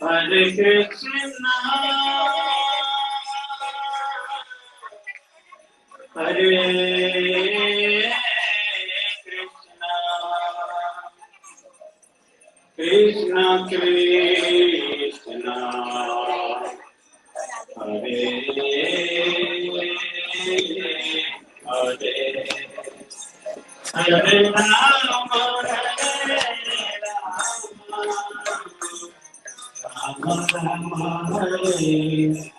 Hare Krishna, Hare Krishna, Krishna Krishna, Hare Hare, Hare Rama, Rama Rama, Hare Hare.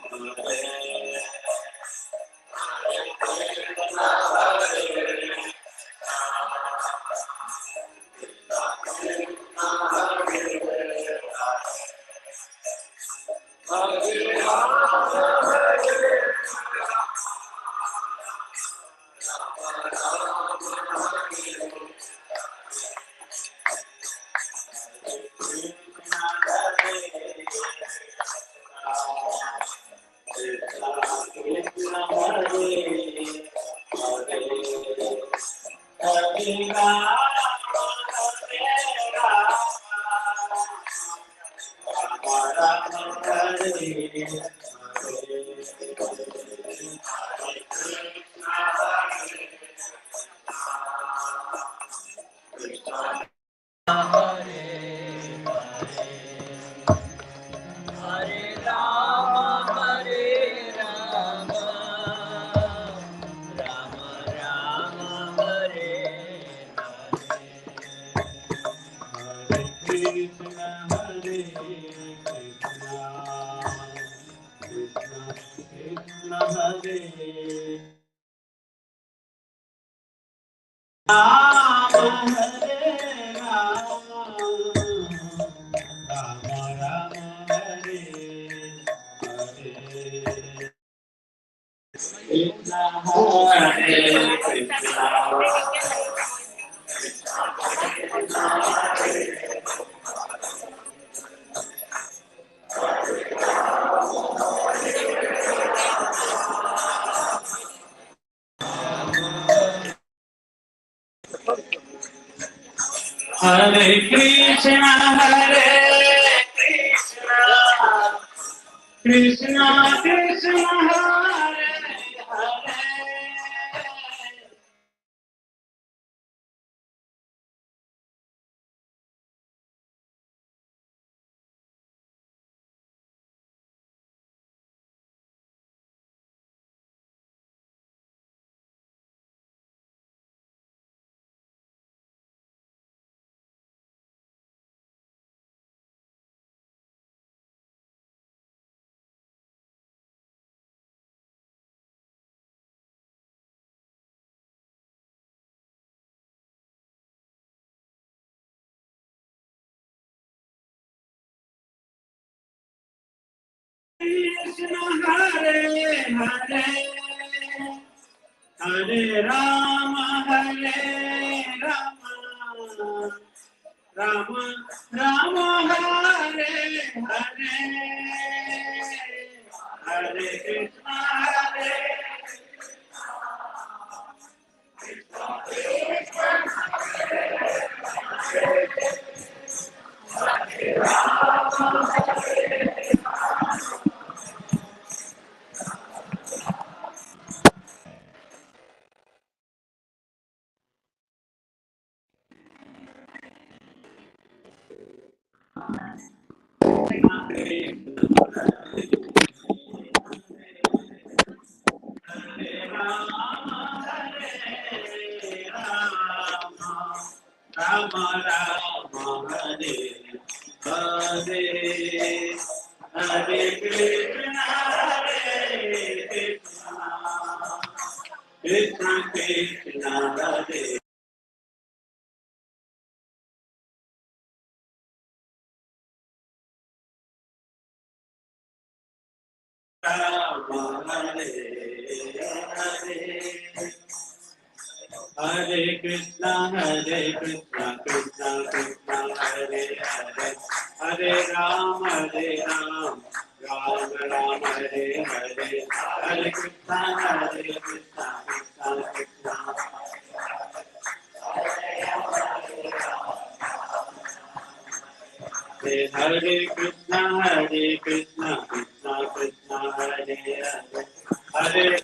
Hare Krishna, Krishna Krishna, Hare Hare. Krishna Hare Hare, Hare Rama Hare Rama, Rama Rama Hare Hare, Hare Krishna Hare. Rama Rama Hare Hare, Hare Krishna Hare Krishna, Krishna Krishna Hare Rama, Hare Hare, Hare Krishna Krishna Krishna Hare Hare, Hare Rama Rama Rama Hare Hare, Hare Krishna Krishna Krishna. Hare Krishna Krishna Krishna Hare Hare Hare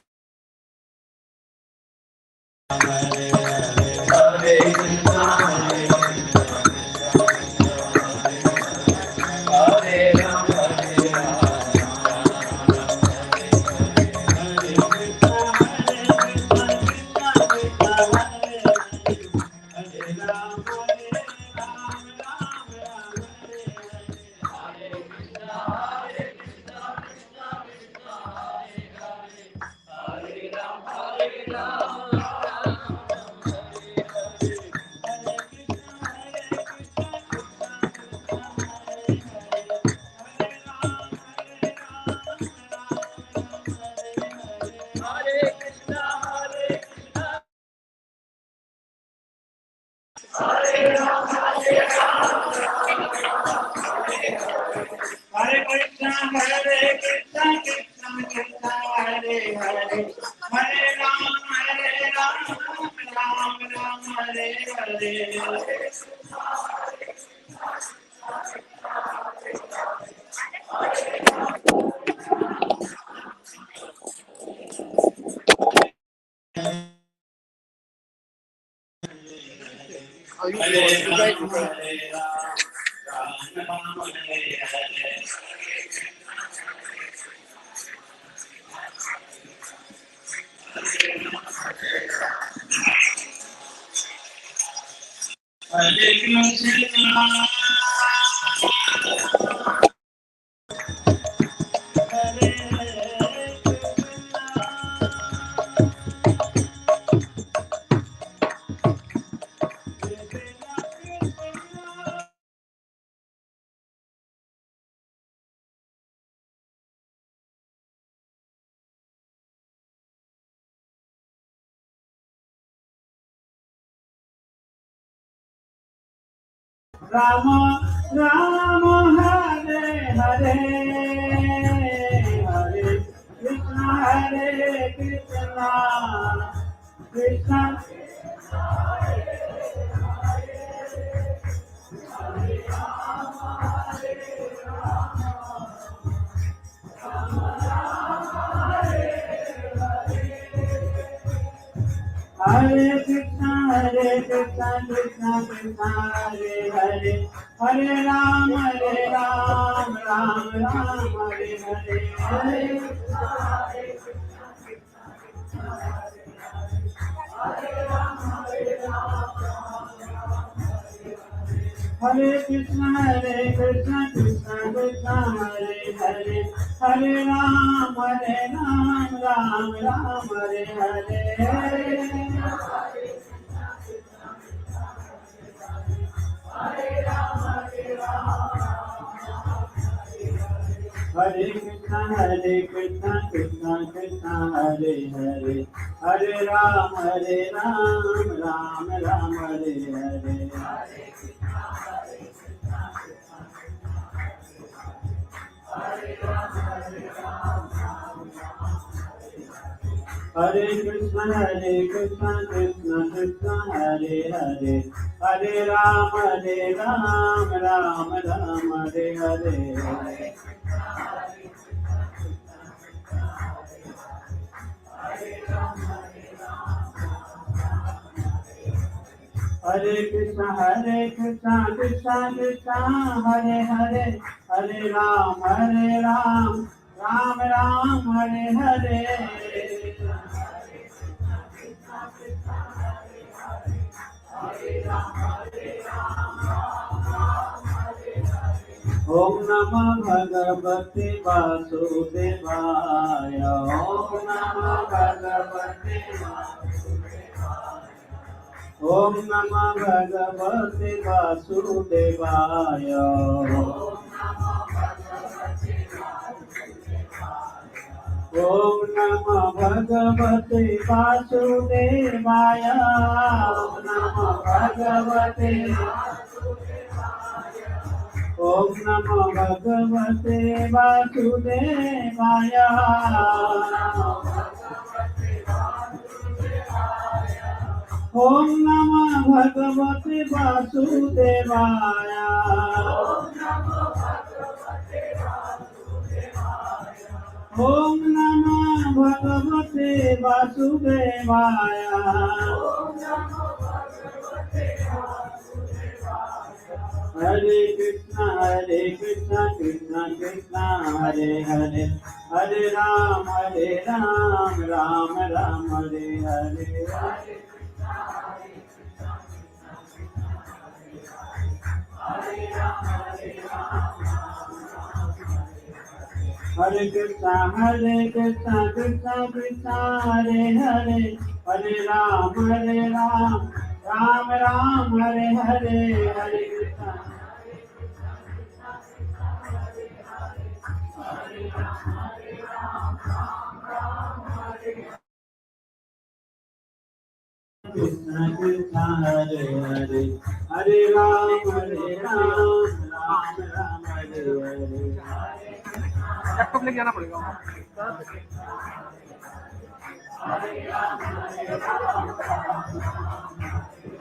Rama Rama Hare Hare Hare Krishna Krishna Krishna Hare Krishna Krishna Krishna Hare Hare Hare Ram Ram Ram Hare Hare Hare Hare Krishna Krishna Krishna Hare Hare Hare Ram Ram Hare Hare Hare Krishna Krishna Krishna Hare Hare Hare Ram Ram Hare Hare Hare Krishna Krishna Krishna Hare Hare Hare Ram Ram Hare Hare Hare Krishna Krishna Krishna Hare Hare Hare Ram Ram Hare Hare Om Namah Bhagavate Vasudevaya Om Namah Bhagavate Om Namah Bhagavate Vasudevaya Om Namah Bhagavate Vasudevaya Om Namah Bhagavate Om Namah Bhagavate Vasudevaya ओम नमः भगवते वासुदेवाय। ओम नमः भगवते वासुदेवाय। हरे कृष्णा कृष्णा कृष्णा हरे हरे, हरे राम राम राम हरे हरे। हरे कृष्णा कृष्णा कृष्णा हरे हरे, हरे राम राम राम हरे हरे। हरे कृष्णा कृष्णा कृष्णा हरे हरे, हरे Ram Ram Hare Hare. Laptop लेके आना पड़ेगा।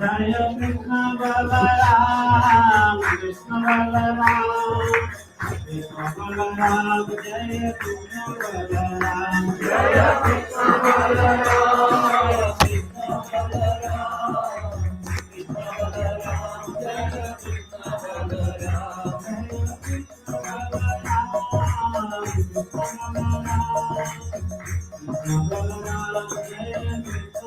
जय कृष्ण बलराम कृष्ण बलराम कृष्ण बलराम, जय कृष्ण बलराम जय कृष्ण बलराम कृष्ण बलराम जय कृष्ण बलराम जय कृष्ण बलराम कृष्ण बलराम जय Krishna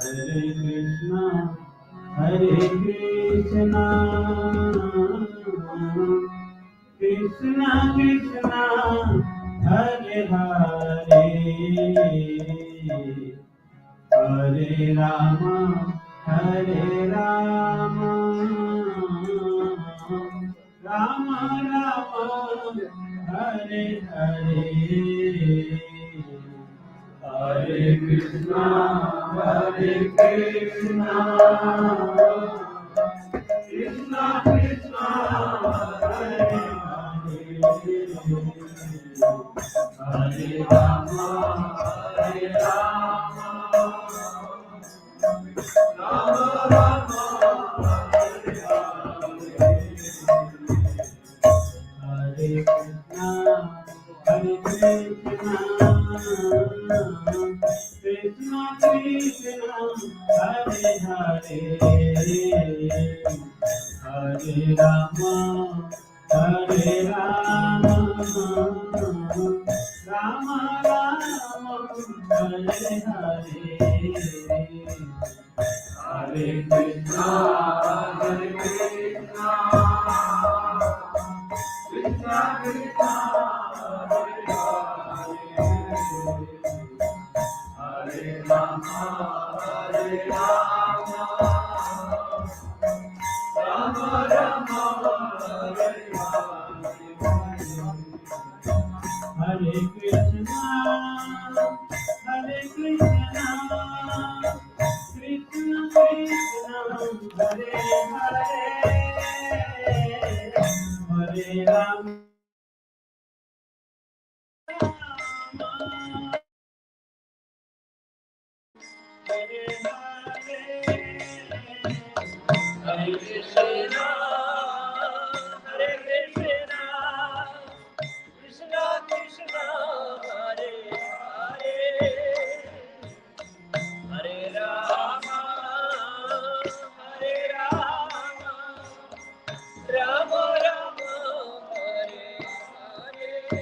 Hare Krishna, Hare Krishna, Krishna Krishna, Hare Hare, Hare Rama, Hare Rama, Rama Rama, Hare Hare. Hare Krishna, Hare Krishna, Krishna Krishna, Hare Hare, Hare Rama, Hare Rama, Rama Rama, Hare Krishna, Hare Krishna, Krishna Krishna, Hare Hare, Hare Rama, Hare Rama, Rama Rama, Hare Hare, Hare Krishna, Hare Krishna, Krishna Krishna, Hare Hare, Hare Rama, Hare Rama, Rama Rama, Hare Hare, Hare Krishna, Hare Krishna, Krishna Krishna, Hare Hare, Hare Rama. Hare Krishna, Hare Krishna, Krishna Krishna, Hare Hare, Hare Rama, Hare Rama, Rama Rama, Hare Hare.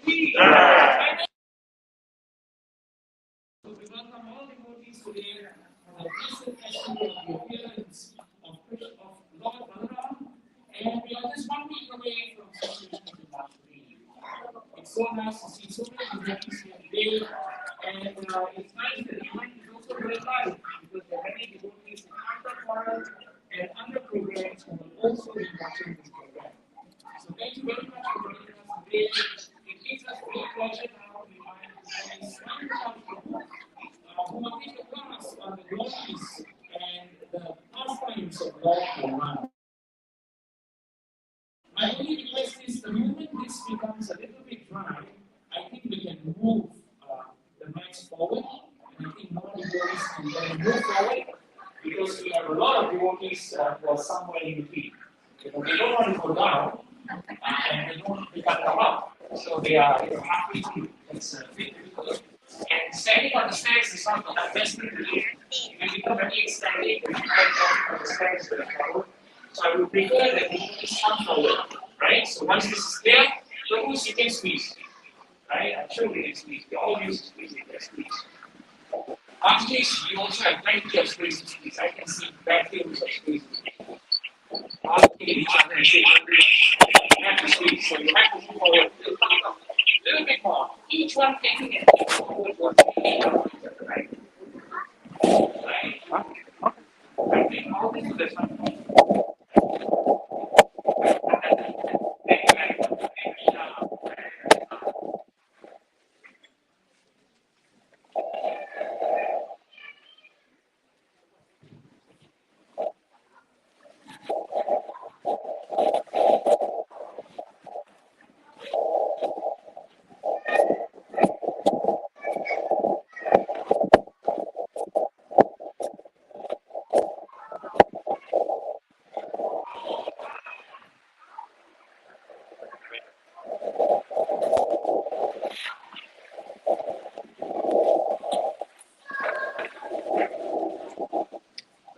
We welcome all devotees today for the recent festival of the appearance of Lord Balaram, and we are just 1 week away from Sri Krishna Janmashtami. It's so nice to see so many devotees here today, and it's nice that the event is also very live because there are many devotees in under forum and under programs who will also be watching this program. So thank you very much for joining us today. It gives us great pleasure now to remind devotees who will take a class on the glories and the pastimes of Lord Balaram. My only request is the moment this becomes a little bit dry, I think we can move the mics forward, and I think more devotees can then move forward because we have a lot of devotees who are somewhere in between. They don't want to go down and they don't want to come up, so they are halfway through. It's a bit difficult. And standing on the stairs is not the best thing to do. You can become very extended when you come on the stairs to the floor. So I would prefer that you just come forward, right? So once this is clear, those you can squeeze, right? I'm sure we can squeeze. We all use to squeeze, you can squeeze. Actually, you also have plenty of space to squeeze. I can see vacuums of squeeze. Asking each other and saying, you have to squeeze, so you have to move forward a little bit more. Each one taking it forward one, right? Right? I think all this is this one.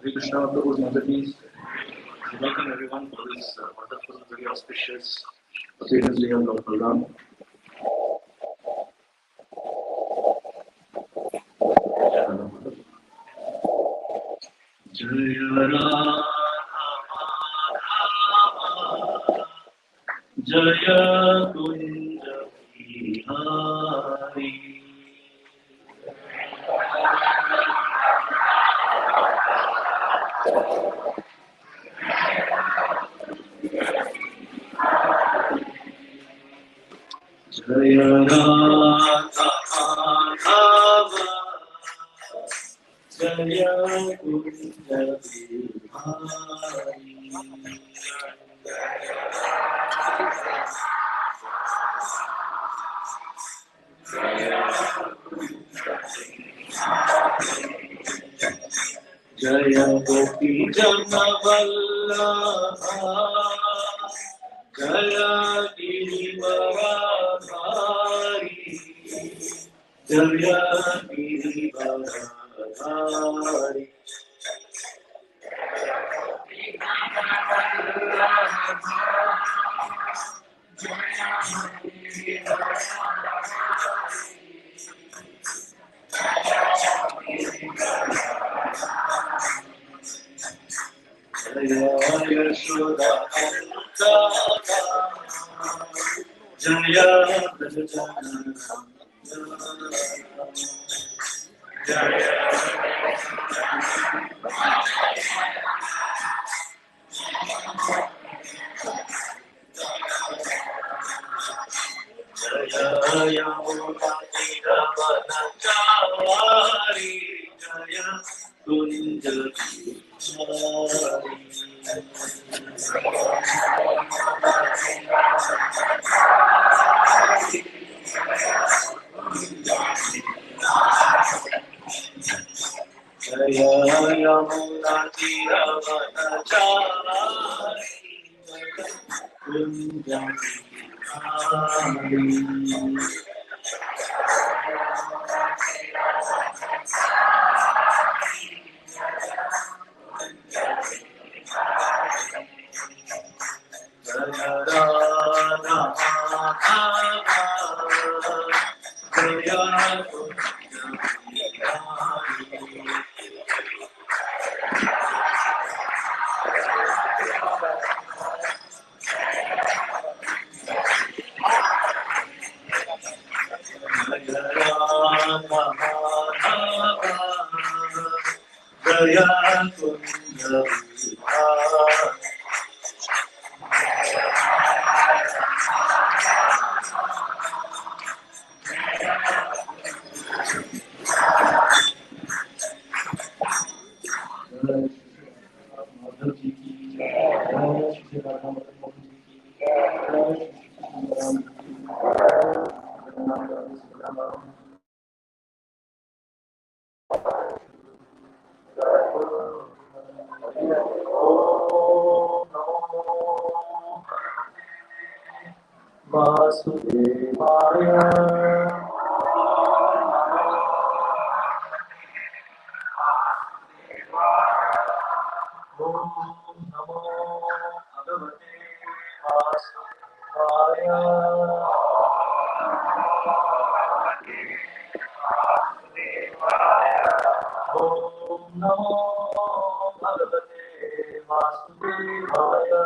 Hare Krishna, Prabhu's Mother Peace. We welcome everyone for this wonderful, very auspicious Seriously, I'm not Balaram. Jaya Radha Jaya Kunja Bihari Jaya Radha Madhava Jaya Kunja Bihari Jaya Gopi Jana Vallabha Jaya Girivaradhari Jaya Girivaradhari Jaya Yashoda Nandana Jaya Brajana Jaya Jaya Yamuna Tiravana Chavari Jaya Kunja Bihari Jaya Yamuna Tiravana Chavari Kunja Bihari Jaya Radha Madhava Jaya Kunja Bihari Jaya Radha Madhava Jaya Kunja Bihari Madhav ji ki jai, Shri Radha Madhav Mohan ji ki jai, Shri Balaram Vasudevaya Om Namo Bhagavate Vasudevaya Om Namo Bhagavate Vasudevaya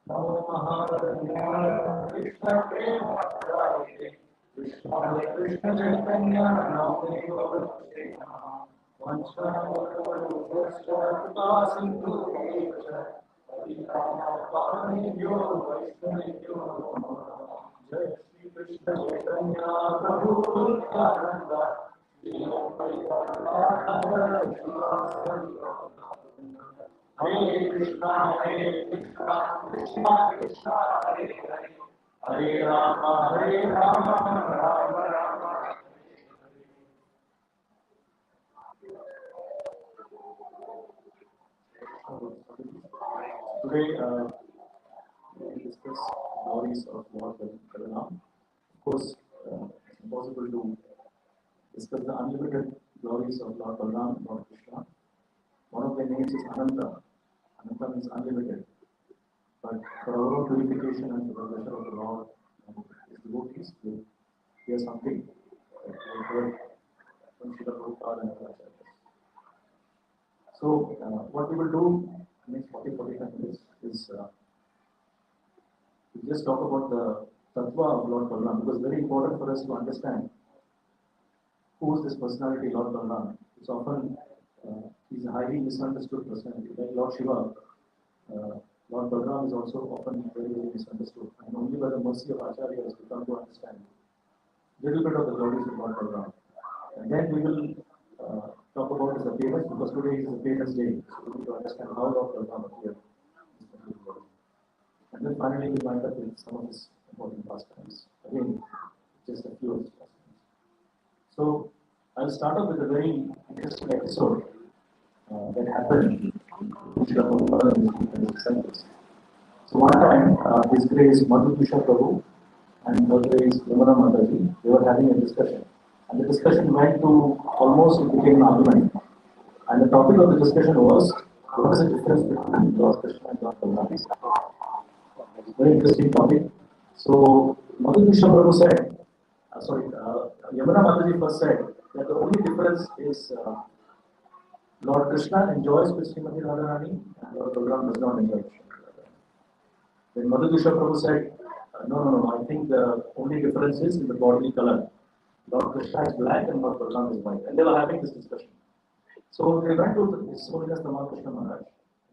नमो महारण्याय कृष्ण प्रेमाय कृष्णाय कृष्ण चैतन्य नामे वन्दे वंशनावरणोऽस्य कृपा सिन्धु पतितानां वैष्णवेभ्यो नमः जय श्री कृष्ण चैतन्य प्रभु नित्यानंद श्री अद्वैत गदाधर श्रीवासादि हरे Krishna Krishna Krishna Hare Hare Hare Ram Ram Ram Today, we discuss glories of Lord Balaram. Of course, it's impossible to discuss the unlimited glories of Lord Balaram, Lord Krishna. One of their names is Ananta. Ananta means unlimited. But for our own purification and for the pleasure of the Lord and his devotees, we hear something that we have heard from Srila Prabhupada and other acharyas. So, what we will do in the next 40-45 minutes is we just talk about the tattva of Lord Balaram, because it's very important for us to understand who is this personality, Lord Balaram. It's often he's a highly misunderstood personality. Like Lord Shiva, Lord Balaram is also often very, very misunderstood. And only by the mercy of acharyas we come to understand a little bit of the glories of Lord Balaram. And then we will talk about his appearance, because today is a famous day. So we need to understand how Lord Balaram appeared. And then finally we wind up with some of his important pastimes. Again, just a few of his pastimes. So I'll start off with a very interesting episode that happened in Srila Prabhupada disciples. So one time, His Grace Madhukisha Prabhu and Her Grace Yamuna Mataji, they were having a discussion. And the discussion went to almost, it became an argument. And the topic of the discussion was, what is the difference between Lord Krishna and Lord Balaram? Very interesting topic. So, Madhukisha Prabhu said, Yamuna Mataji first said that the only difference is Lord Krishna enjoys with Srimati Radharani and Lord Balaram does not enjoy with Srimati Radharani. Then Madhukisha Prabhu said, no, I think the only difference is in the bodily color. Lord Krishna is black and Lord Balaram is white. And they were having this discussion. So they went to His Holiness Ramakrishna Maharaj.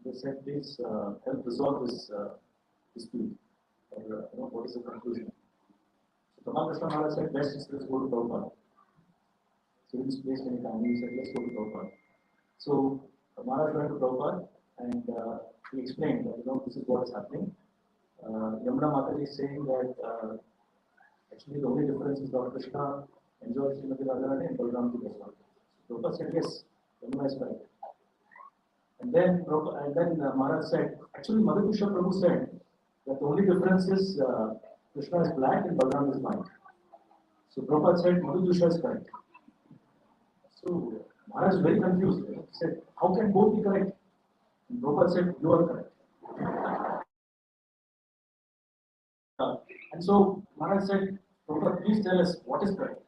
They said, please help resolve this dispute. Or, what is the conclusion? So Ramakrishna Maharaj said, let's go to Prabhupada. So in this place many times he said, let's go to Prabhupada. So Maharaj went to Prabhupada and he explained that, this is what is happening. Yamuna Mataji is saying that actually the only difference is Lord Krishna enjoys Srimati Radharani and Balaram does not. So Prabhupada said, yes, Yamuna is right. And then Maharaj said, actually Madhukisha Prabhu said that the only difference is Krishna is black and Balaram is white. So Prabhupada said, Madhukisha is correct. So Maharaj is very confused. He said, how can both be correct? And Prabhupada said, you are correct. And so Maharaj said, Prabhupada, please tell us what is correct.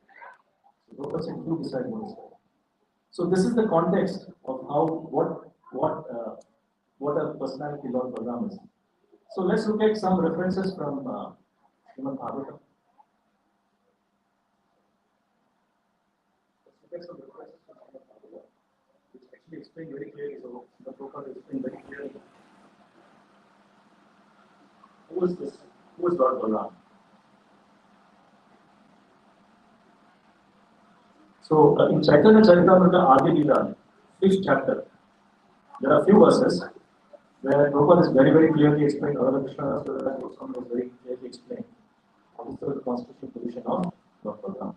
So Prabhupada said, you decide what is correct. So this is the context of what a personality Lord Balaram is. So let's look at some references from Srimad Bhagavatam. Let's look at some references from Srimad Bhagavatam, which actually explain very clearly. So the Prabhupada explained very clearly. Who is this? Who is Lord Balaram? So in Chaitanya Charitamrita Adi Lila, 5th chapter, there are a few verses where Prabhupada is very, very clearly explained, Radha Krishna Goswami was very clearly explained what is the constitutional position of Lord Balaram.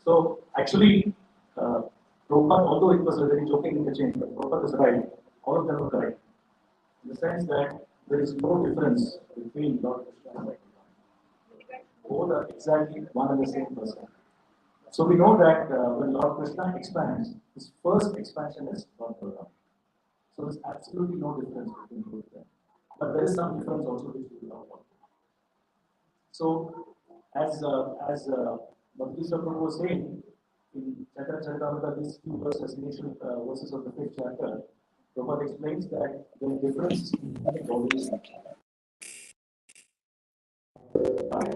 So actually, Prabhupada, although it was a very joking interchange, but Prabhupada is right, all of them are correct, in the sense that there is no difference between Lord Krishna and Lord Balaram. Both are exactly one and the same person. So we know that when Lord Krishna expands, his first expansion is Lord Balaram. So there's absolutely no difference between both of them. But there is some difference also which we will talk about. So as Madhukisha Prabhu was saying, in Chaitanya Charitamrita, these few verses, initial verses of the 5th chapter, Prabhupada explains that there are differences in the bodies. And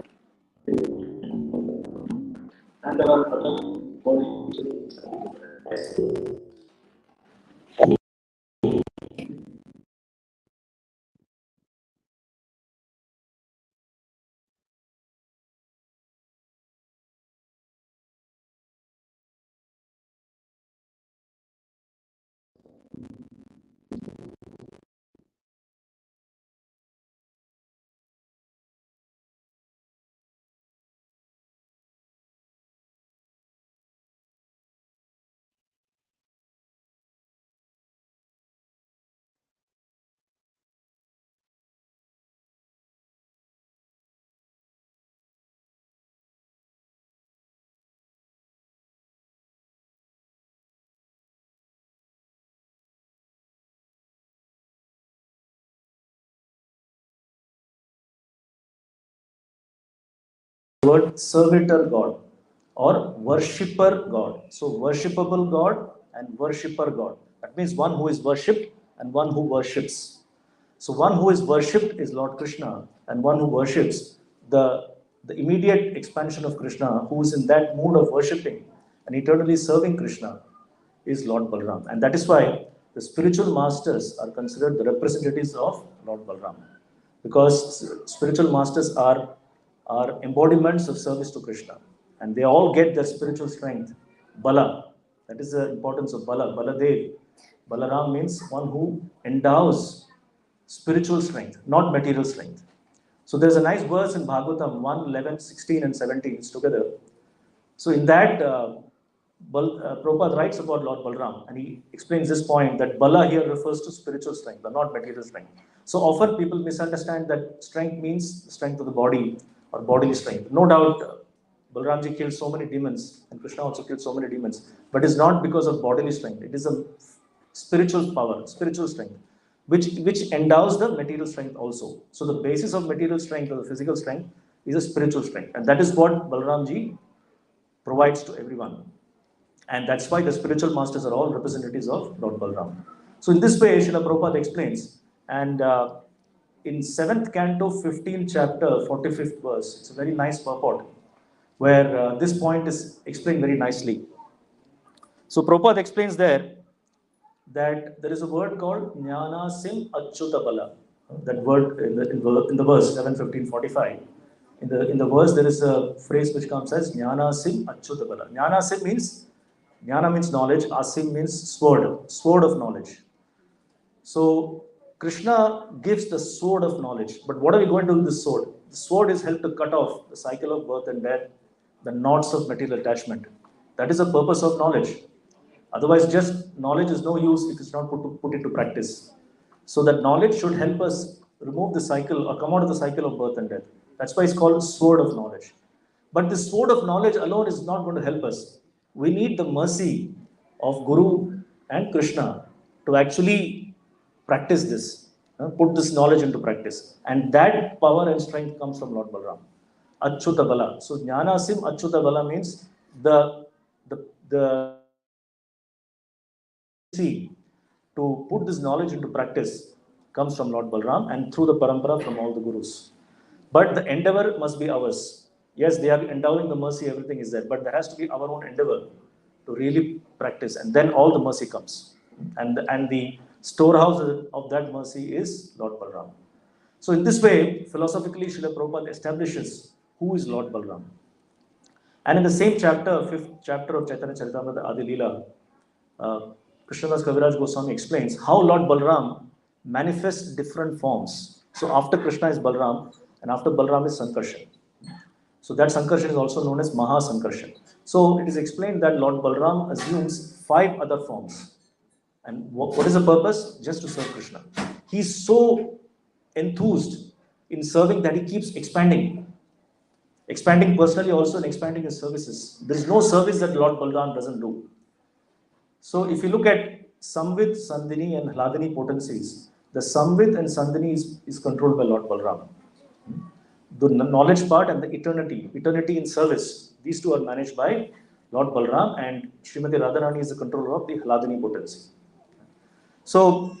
there are other bodies. Word servitor God or worshipper God. So worshipable God and worshipper God. That means one who is worshipped and one who worships. So one who is worshipped is Lord Krishna, and one who worships the immediate expansion of Krishna, who is in that mood of worshipping and eternally serving Krishna, is Lord Balaram. And that is why the spiritual masters are considered the representatives of Lord Balaram. Because spiritual masters are embodiments of service to Krishna. And they all get their spiritual strength. Bala. That is the importance of Bala. Baladev. Balaram means one who endows spiritual strength, not material strength. So there's a nice verse in Bhagavatam 1, 11, 16 and 17. It's together. So in that, Prabhupada writes about Lord Balaram, and he explains this point that Bala here refers to spiritual strength, but not material strength. So often people misunderstand that strength means the strength of the body or bodily strength. No doubt, Balaramji killed so many demons, and Krishna also killed so many demons, but it's not because of bodily strength. It is a spiritual power, spiritual strength, which endows the material strength also. So the basis of material strength or the physical strength is a spiritual strength, and that is what Balaramji provides to everyone. And that's why the spiritual masters are all representatives of Lord Balaram. So in this way, Srila Prabhupada explains, and in 7th canto, 15th chapter, 45th verse, it's a very nice purport, where this point is explained very nicely. So Prabhupada explains there that there is a word called Jnana Sim Achyuta Bala. That word in the verse 7:15:45. In the verse there is a phrase which comes as Jnana Sim Achyuta Bala. Jnana Sim means Jnana means knowledge, Asim means sword of knowledge. So Krishna gives the sword of knowledge. But what are we going to do with this sword? The sword is helped to cut off the cycle of birth and death, the knots of material attachment. That is the purpose of knowledge. Otherwise, just knowledge is no use if it's not put into practice. So that knowledge should help us remove the cycle or come out of the cycle of birth and death. That's why it's called sword of knowledge. But the sword of knowledge alone is not going to help us. We need the mercy of Guru and Krishna to actually practice this, put this knowledge into practice. And that power and strength comes from Lord Balaram. Achyuta Bala. So Jnana Sim Achyuta Bala means the to put this knowledge into practice comes from Lord Balaram and through the parampara from all the gurus. But the endeavor must be ours. Yes, they are endowing the mercy, everything is there, but there has to be our own endeavor to really practice, and then all the mercy comes. And the storehouse of that mercy is Lord Balaram. So in this way, philosophically, Srila Prabhupada establishes who is Lord Balaram. And in the same chapter, 5th chapter of Chaitanya Charitamrita Adi Leela, Krishnadas Kaviraj Goswami explains how Lord Balaram manifests different forms. So after Krishna is Balaram, and after Balaram is Sankarshan. So that Sankarshan is also known as Maha Sankarshan. So it is explained that Lord Balaram assumes 5 other forms. And what is the purpose? Just to serve Krishna. He's so enthused in serving that he keeps expanding. Expanding personally also and expanding his services. There is no service that Lord Balaram doesn't do. So if you look at Samvit, Sandhini and Hladini potencies, the Samvit and Sandhini is controlled by Lord Balaram. The knowledge part and the eternity in service, these two are managed by Lord Balaram, and Srimati Radharani is the controller of the Hladini potency. So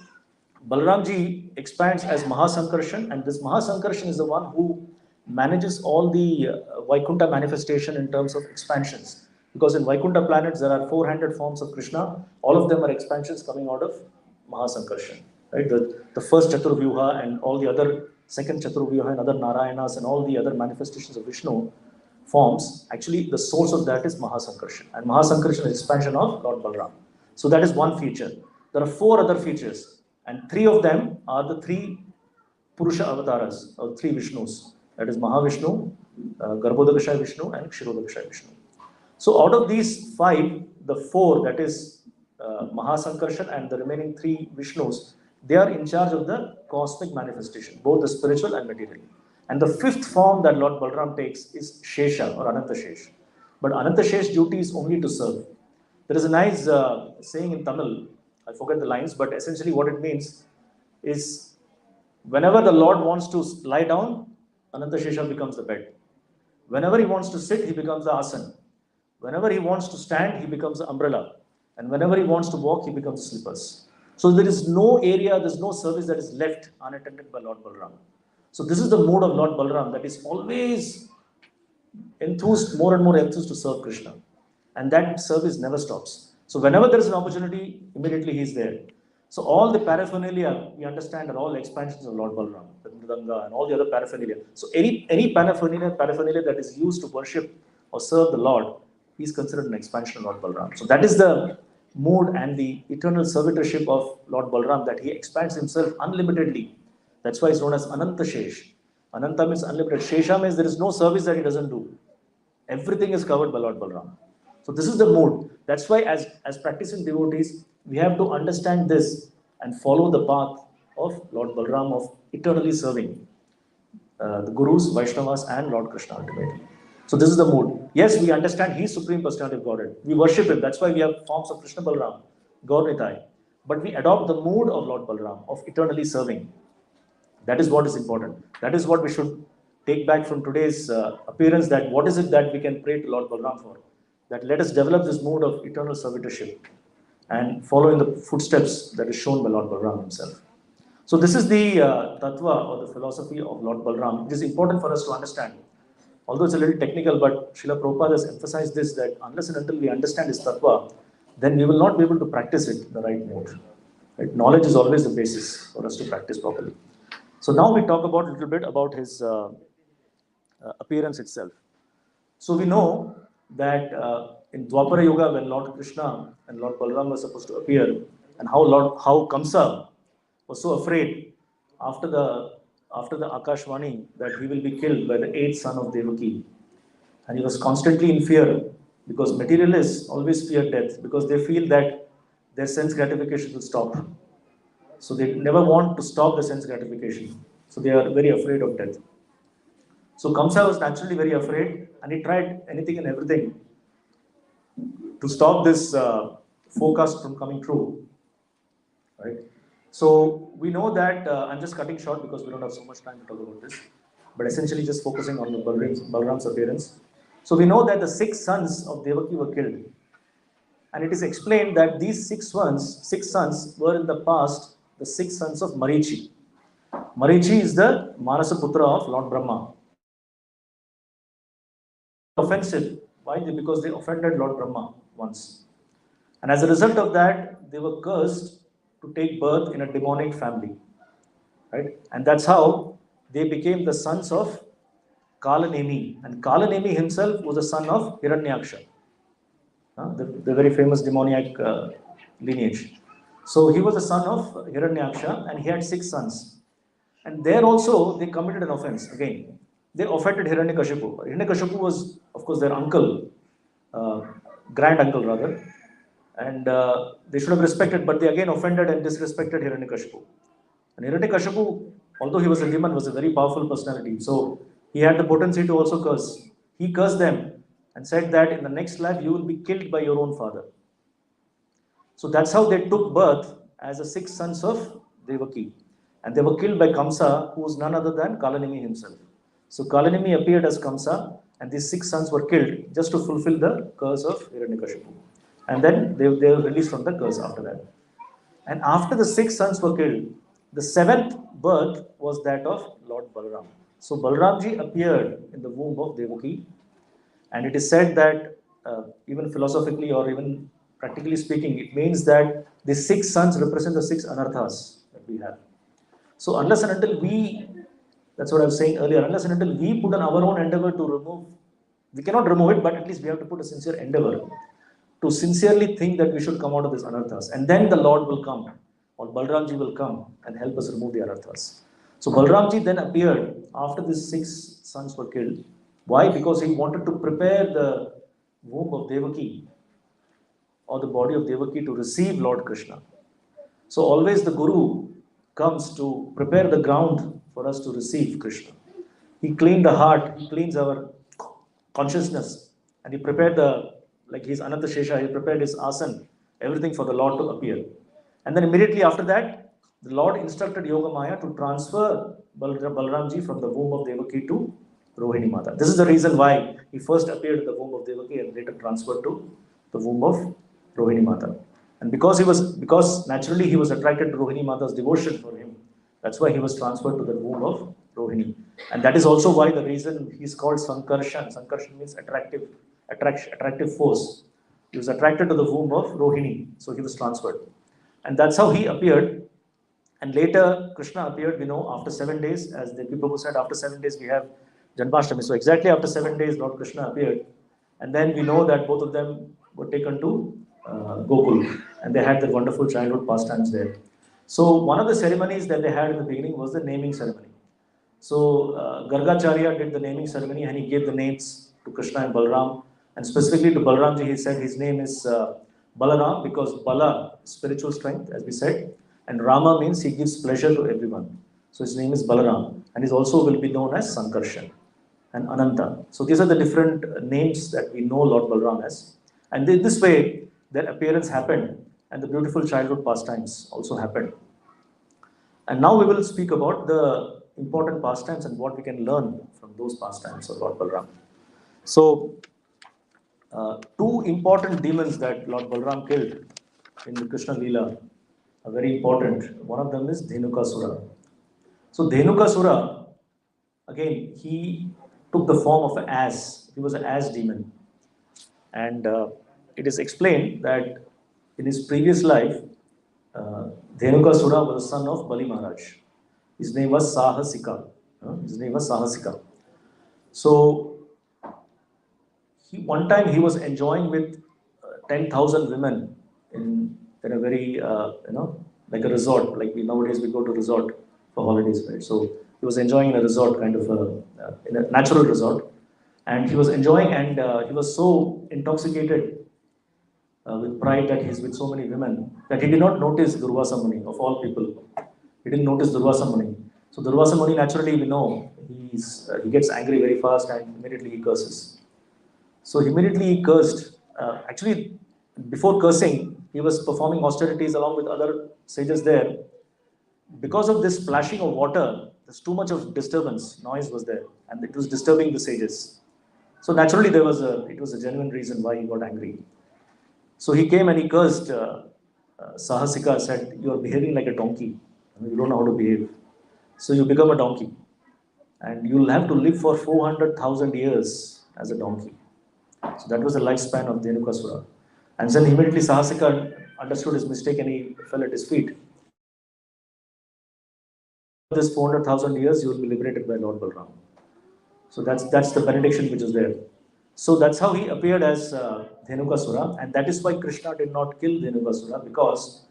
Balaramji expands as Mahasankarshan, and this Mahasankarshan is the one who manages all the Vaikuntha manifestation in terms of expansions. Because in Vaikuntha planets, there are 400 forms of Krishna. All of them are expansions coming out of Mahasankarshan. Right? The first Chaturvyuha and all the other second Chaturvyuha and other Narayanas and all the other manifestations of Vishnu forms, actually the source of that is Mahasankarshan. And Mahasankarshan is expansion of Lord Balaram. So that is one feature. There are 4 other features, and 3 of them are the 3 Purusha avatars, or 3 Vishnus. That is Mahavishnu, Garbhodakashayi Vishnu, and Kshirodakashayi Vishnu. So out of these 5, the 4, that is Mahasankarshan, and the remaining 3 Vishnus, they are in charge of the cosmic manifestation, both the spiritual and material. And the 5th form that Lord Balaram takes is Shesha or Ananta Shesh. But Ananta Shesh duty is only to serve. There is a nice saying in Tamil, I forget the lines, but essentially what it means is whenever the Lord wants to lie down, Ananta Shesha becomes the bed. Whenever he wants to sit, he becomes the asan. Whenever he wants to stand, he becomes the umbrella. And whenever he wants to walk, he becomes the slippers. So there is no area, there is no service that is left unattended by Lord Balaram. So this is the mood of Lord Balaram, that is always enthused, more and more enthused to serve Krishna. And that service never stops. So whenever there is an opportunity, immediately he is there. So all the paraphernalia, we understand, are all expansions of Lord Balaram, the Mridanga and all the other paraphernalia. So any paraphernalia that is used to worship or serve the Lord is considered an expansion of Lord Balaram. So that is the mood and the eternal servitorship of Lord Balaram, that he expands himself unlimitedly. That's why it's known as Ananta Shesh. Ananta means unlimited. Shesha means there is no service that he doesn't do. Everything is covered by Lord Balaram. So this is the mood. That's why as practicing devotees, we have to understand this and follow the path of Lord Balaram of eternally serving the Gurus, Vaishnavas and Lord Krishna ultimately. So this is the mood. Yes, we understand he is Supreme Personality of Godhead. We worship him. That's why we have forms of Krishna Balaram, Gaur Nitai. But we adopt the mood of Lord Balaram of eternally serving. That is what is important. That is what we should take back from today's appearance, that what is it that we can pray to Lord Balaram for? That let us develop this mood of eternal servitorship and follow in the footsteps that is shown by Lord Balaram himself. So this is the tattva or the philosophy of Lord Balaram. It is important for us to understand. Although it's a little technical, but Srila Prabhupada has emphasized this, that unless and until we understand his tattva, then we will not be able to practice it in the right mode. Right? Knowledge is always the basis for us to practice properly. So now we talk about a little bit about his appearance itself. So we know that in Dwapara Yuga, when Lord Krishna and Lord Balaram were supposed to appear, and how Kamsa was so afraid after the Akashvani that he will be killed by the 8th son of Devaki, and he was constantly in fear, because materialists always fear death because they feel that their sense gratification will stop. So they never want to stop the sense gratification. So they are very afraid of death. So Kamsa was naturally very afraid, and he tried anything and everything to stop this forecast from coming true. Right? So we know that, I'm just cutting short because we don't have so much time to talk about this, but essentially just focusing on the Balaram's appearance. So we know that the 6 sons of Devaki were killed. And it is explained that these 6 sons were in the past the 6 sons of Marichi. Marichi is the Manasaputra of Lord Brahma. Offensive. Why? Because they offended Lord Brahma once. And as a result of that, they were cursed to take birth in a demonic family. Right? And that's how they became the sons of Kalanemi. And Kalanemi himself was a son of Hiranyaksha, the very famous demoniac lineage. So he was the son of Hiranyaksha, and he had 6 sons. And there also they committed an offense again. They offended Hiranyakashipu. Hiranyakashipu was, of course, their uncle, grand uncle rather, and they should have respected, but they again offended and disrespected Hiranyakashipu. And Hiranyakashipu, although he was a demon, was a very powerful personality. So he had the potency to also curse. He cursed them and said that in the next life you will be killed by your own father. So that's how they took birth as the 6 sons of Devaki. And they were killed by Kamsa, who was none other than Kalanemi himself. So Kalanemi appeared as Kamsa, and these 6 sons were killed just to fulfill the curse of Hiranyakashipu. And then they were released from the curse after that. And after the 6 sons were killed, the 7th birth was that of Lord Balaram. So Balramji appeared in the womb of Devaki, and it is said that even philosophically or even practically speaking, it means that the 6 sons represent the 6 anarthas that we have. So unless and until we, that's what I was saying earlier, unless and until we put on our own endeavor to remove, we cannot remove it, but at least we have to put a sincere endeavor to sincerely think that we should come out of this anarthas. And then the Lord will come, or Balramji will come and help us remove the anarthas. So Balramji then appeared after these 6 sons were killed. Why? Because he wanted to prepare the womb of Devaki or the body of Devaki to receive Lord Krishna. So always the Guru comes to prepare the ground for us to receive Krishna. He cleaned the heart, he cleans our consciousness, and he prepared like his Ananta Shesha, he prepared his asan, everything for the Lord to appear. And then immediately after that, the Lord instructed Yogamaya to transfer Balramji from the womb of Devaki to Rohini Mata. This is the reason why he first appeared in the womb of Devaki and later transferred to the womb of Rohini Mata. And because naturally he was attracted to Rohini Mata's devotion for him, that's why he was transferred to the womb of Rohini. And that is also why the reason he's called Sankarshan. Sankarshan means attractive force. He was attracted to the womb of Rohini, so he was transferred. And that's how he appeared. And later, Krishna appeared, we know, after 7 days, as the Prabhu said, after 7 days we have Janmashtami. So exactly after 7 days, Lord Krishna appeared. And then we know that both of them were taken to Gokul, and they had their wonderful childhood pastimes there. So one of the ceremonies that they had in the beginning was the naming ceremony. So Gargacharya did the naming ceremony and he gave the names to Krishna and Balaram. And specifically to Balaramji, he said his name is Balaram because Bala, spiritual strength, as we said, and Rama means he gives pleasure to everyone. So his name is Balaram, and he also will be known as Sankarshan and Ananta. So these are the different names that we know Lord Balaram as. And in this way, their appearance happened, and the beautiful childhood pastimes also happened. And now we will speak about the important pastimes and what we can learn from those pastimes of Lord Balaram. So, 2 important demons that Lord Balaram killed in the Krishna Leela are very important. One of them is Dhenukasura. So, Dhenukasura, again, he took the form of an ass. He was an ass demon. And it is explained that in his previous life, Dhenukasura was the son of Bali Maharaj. His name was Sahasika. So, one time he was enjoying with 10,000 women in a very, like a resort. Like nowadays we go to resort for holidays, right? So, he was enjoying in a resort, kind of in a natural resort. And he was enjoying, and he was so intoxicated with pride that he's with so many women that he did not notice Durvasa Muni, of all people. He didn't notice Durvasa Muni. So Durvasa Muni, naturally, we know, he gets angry very fast and immediately he curses. So immediately he cursed. Actually, before cursing, he was performing austerities along with other sages there. Because of this splashing of water, there's too much of disturbance, noise was there, and it was disturbing the sages. So naturally, it was a genuine reason why he got angry. So he came and he cursed. Sahasika said, "You are behaving like a donkey. You don't know how to behave. So you become a donkey, and you'll have to live for 400,000 years as a donkey." So that was the lifespan of Dhenukasura. And then immediately Sahasika understood his mistake and he fell at his feet. This 400,000 years, you will be liberated by Lord Balaram. So that's the benediction which is there. So that's how he appeared as Dhenukasura, and that is why Krishna did not kill Dhenukasura, because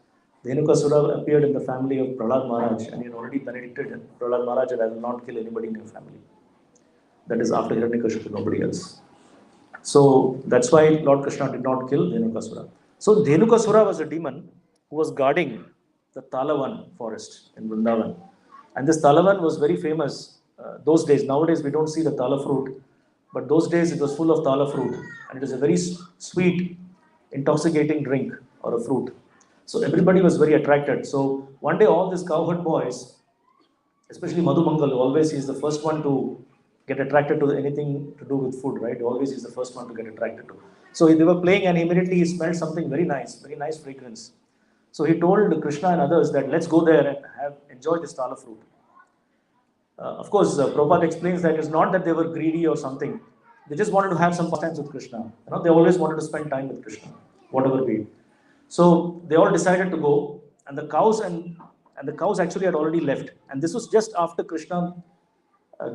Dhenukasura appeared in the family of Prahlad Maharaj, and he had already benedicted Prahlad Maharaj that I will not kill anybody in your family. That is after Hiranyakashipu, nobody else. So that's why Lord Krishna did not kill Dhenukasura. So Dhenukasura was a demon who was guarding the Talavan forest in Vrindavan. And this Talavan was very famous those days. Nowadays we don't see the Tala fruit, but those days it was full of Tala fruit. And it is a very sweet, intoxicating drink or a fruit. So everybody was very attracted. So one day all these cowherd boys, especially Madhu Mangal, always is the first one to get attracted to anything to do with food, right? Always is the first one to get attracted to. So they were playing and immediately he smelled something very nice fragrance. So he told Krishna and others that let's go there and enjoy this Tala fruit. Of course, Prabhupada explains that it's not that they were greedy or something. They just wanted to have some pastimes with Krishna. They always wanted to spend time with Krishna, whatever be it. So they all decided to go, and the cows actually had already left. And this was just after Krishna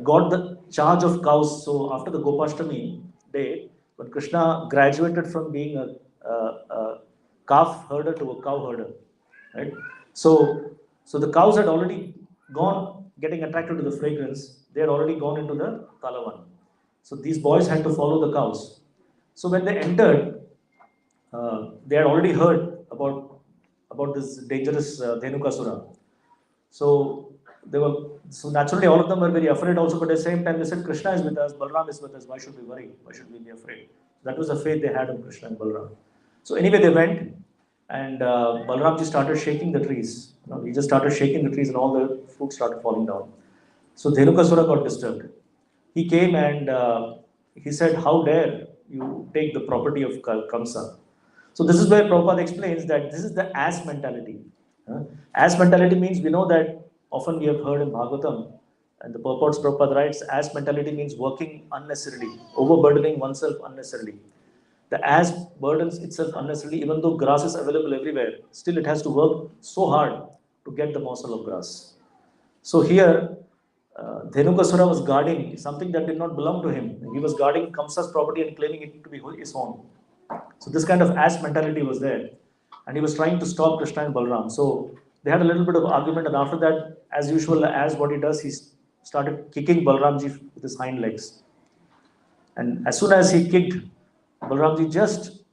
got the charge of cows. So after the Gopashtami day, when Krishna graduated from being a calf herder to a cow herder, right? So the cows had already gone, getting attracted to the fragrance. They had already gone into the Talavan. So these boys had to follow the cows. So when they entered, they had already heard about this dangerous Dhenukasura. So so naturally all of them were very afraid also, but at the same time they said Krishna is with us, Balaram is with us, why should we worry? Why should we be afraid? That was the faith they had in Krishna and Balaram. So anyway they went, and Balaram just started shaking the trees. He just started shaking the trees and all the fruits started falling down. So Dhenukasura got disturbed. He came and he said, how dare you take the property of Kamsa? So this is where Prabhupada explains that this is the as mentality. As mentality means, we know that often we have heard in Bhagavatam, and the purports Prabhupada writes, as mentality means working unnecessarily, overburdening oneself unnecessarily. The as burdens itself unnecessarily, even though grass is available everywhere, still it has to work so hard to get the morsel of grass. So here, Dhenukasura was guarding something that did not belong to him. He was guarding Kamsa's property and claiming it to be his own. So this kind of as mentality was there. And he was trying to stop Krishna and Balaram. So they had a little bit of argument, and after that, as usual, as what he does, he started kicking Balaramji with his hind legs. And as soon as he kicked, Balaramji just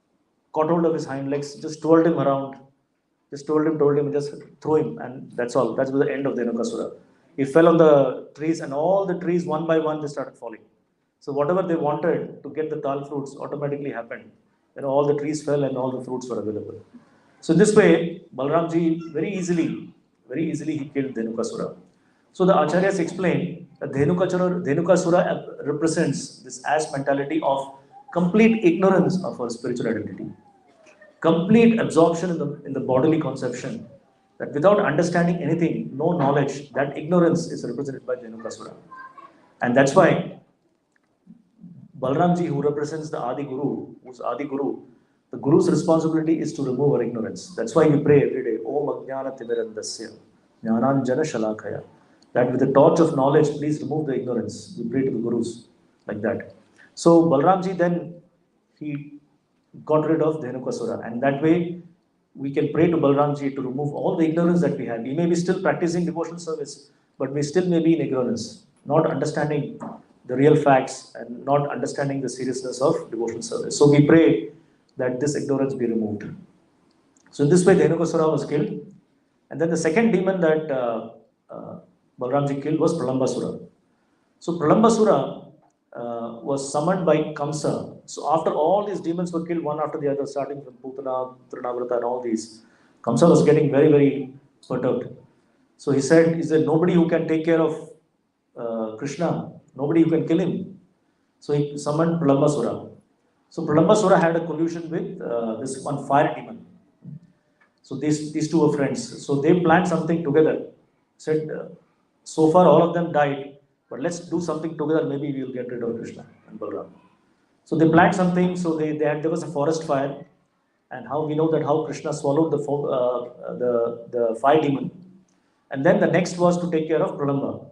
caught hold of his hind legs, just twirled him around, just told him, just throw him, and that's all. That's the end of the Dhenukasura. He fell on the trees, and all the trees, one by one, they started falling. So whatever they wanted to get the tal fruits automatically happened. All the trees fell and all the fruits were available. So in this way, Balaramji very easily he killed Dhenukasura. So the Acharyas explain that Dhenukasura represents this as mentality of complete ignorance of our spiritual identity, complete absorption in the bodily conception, that without understanding anything, no knowledge, that ignorance is represented by Dhenukasura. And that's why Balaramji, who represents the Adi Guru, who's Adi Guru, the Guru's responsibility is to remove our ignorance. That's why we pray every day, Om Ajnana Timirandasya, Jnananjana Shalakaya. That with the torch of knowledge, please remove the ignorance. We pray to the Gurus like that. So Balaramji then, he got rid of Dhenukasura. And that way, we can pray to Balaramji to remove all the ignorance that we have. We may be still practicing devotional service, but we still may be in ignorance, not understanding the real facts and not understanding the seriousness of devotional service. So we pray that this ignorance be removed. So in this way, Dhenukasura was killed. And then the second demon that Balaramji killed was Pralambasura. So Pralambasura was summoned by Kamsa. So after all these demons were killed one after the other, starting from Putana, Trinavrata and all these, Kamsa was getting very, very perturbed. So he said, is there nobody who can take care of Krishna? Nobody who can kill him? So he summoned Pralambasura. So Pralambasura had a collusion with this one fire demon. So these two were friends. So they planned something together. Said, so far all of them died, but let's do something together. Maybe we will get rid of Krishna and Balaram. So they planned something. So there was a forest fire, and how we know that how Krishna swallowed the fire demon, and then the next was to take care of Pralamba.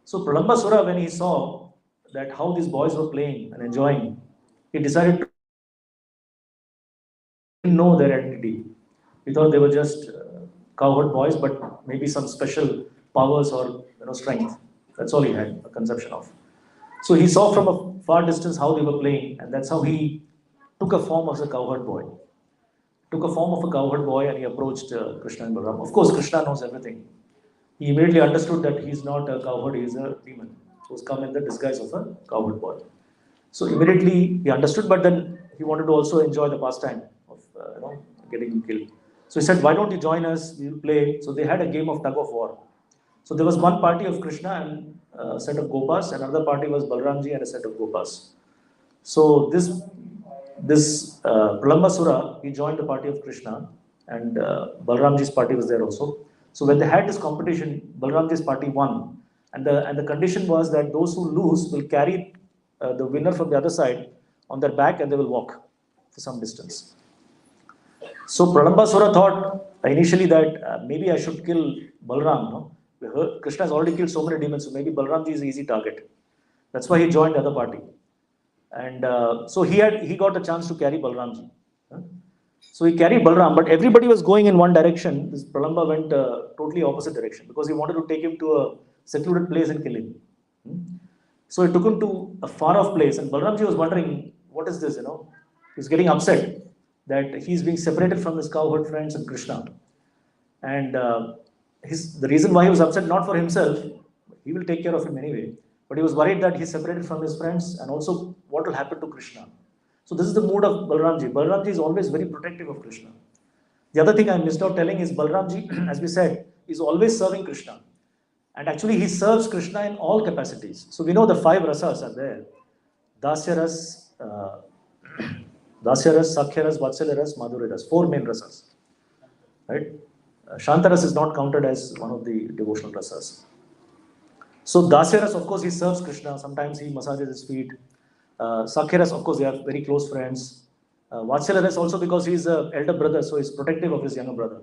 So Pralambasura, when he saw that how these boys were playing and enjoying, he decided to know their identity. He thought they were just cowherd boys, but maybe some special powers or strength. That's all he had a conception of. So he saw from a far distance how they were playing, and that's how he took a form as a cowherd boy. Took a form of a cowherd boy, and he approached Krishna and Balaram. Of course, Krishna knows everything. He immediately understood that he's not a cowherd, he is a demon who's come in the disguise of a cowherd boy. So immediately he understood, but then he wanted to also enjoy the pastime of getting him killed. So he said, why don't you join us, we will play. So they had a game of tug of war. So there was one party of Krishna and a set of Gopas, and another party was Balaramji and a set of Gopas. So this Pralambasura, he joined the party of Krishna, and Balaramji's party was there also. So when they had this competition, Balaramji's party won, And the condition was that those who lose will carry the winner from the other side on their back, and they will walk for some distance. So Pralambasura thought initially that maybe I should kill Balaram. No? Krishna has already killed so many demons, so maybe Balaramji is an easy target. That's why he joined the other party. And so he got the chance to carry Balaramji. Huh? So he carried Balaram, but everybody was going in one direction. This Pralamba went totally opposite direction because he wanted to take him to a secluded place and kill him. Hmm? So he took him to a far off place, and Balaramji was wondering, what is this? He's getting upset that he's being separated from his cowherd friends and Krishna. And the reason why he was upset, not for himself, he will take care of him anyway, but he was worried that he's separated from his friends and also what will happen to Krishna. So this is the mood of Balaramji. Balaramji is always very protective of Krishna. The other thing I missed out telling is Balaramji, as we said, is always serving Krishna. And actually he serves Krishna in all capacities. So we know the 5 rasas are there. Dasyaras, Dasyaras, Sakhyaras, Vatsalyaras, Madhuryaras. 4 main rasas. Right? Shantaras is not counted as one of the devotional rasas. So Dasyaras, of course, he serves Krishna. Sometimes he massages his feet. Sakhyaras, of course, they are very close friends. Vatsalyaras also because he is an elder brother, so he's protective of his younger brother.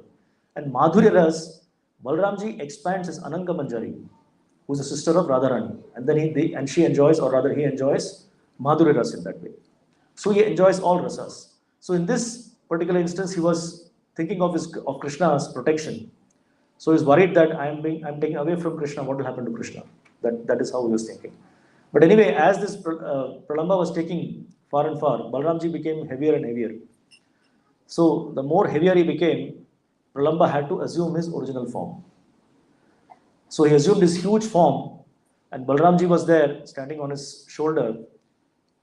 And Madhuryaras, Balaramji expands his Ananga Manjari, who's a sister of Radharani. And then she enjoys, or rather he enjoys, Madhuryaras in that way. So he enjoys all rasas. So in this particular instance, he was thinking of Krishna's protection. So he's worried that I'm taking away from Krishna, what will happen to Krishna? That is how he was thinking. But anyway, as this Pralamba was taking far and far, Balaramji became heavier and heavier. So the more heavier he became, Pralamba had to assume his original form. So he assumed his huge form, and Balaramji was there standing on his shoulder,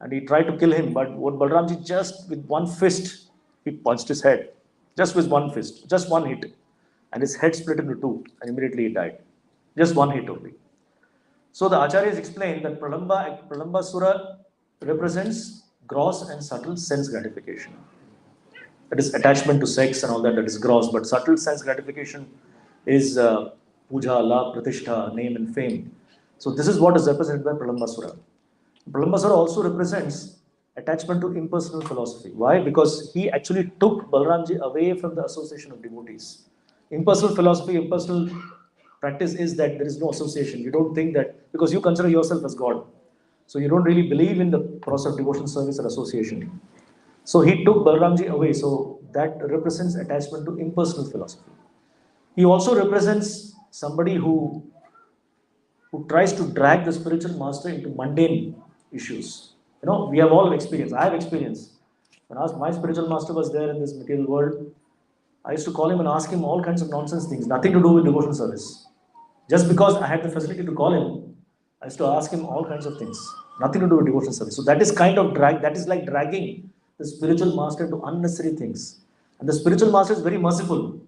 and he tried to kill him. But what Balaramji just with one fist, he punched his head, just with one fist, just one hit, and his head split into 2, and immediately he died. Just one hit only. So the Acharyas explain that Pralambasura represents gross and subtle sense gratification. That is attachment to sex and all that is gross, but subtle sense gratification is puja, la, pratishtha, name and fame. So this is what is represented by Pralambasura. Pralambasura also represents attachment to impersonal philosophy. Why? Because he actually took Balaramji away from the association of devotees. Impersonal philosophy, impersonal practice is that there is no association. You don't think that, because you consider yourself as God. So you don't really believe in the process of devotional service or association. So he took Balaramji away. So that represents attachment to impersonal philosophy. He also represents somebody who tries to drag the spiritual master into mundane issues. We have all experienced. I have experienced. When my spiritual master was there in this material world, I used to call him and ask him all kinds of nonsense things, nothing to do with devotional service. Just because I had the facility to call him, I used to ask him all kinds of things, nothing to do with devotional service. So that is kind of drag. That is like dragging the spiritual master into unnecessary things. And the spiritual master is very merciful.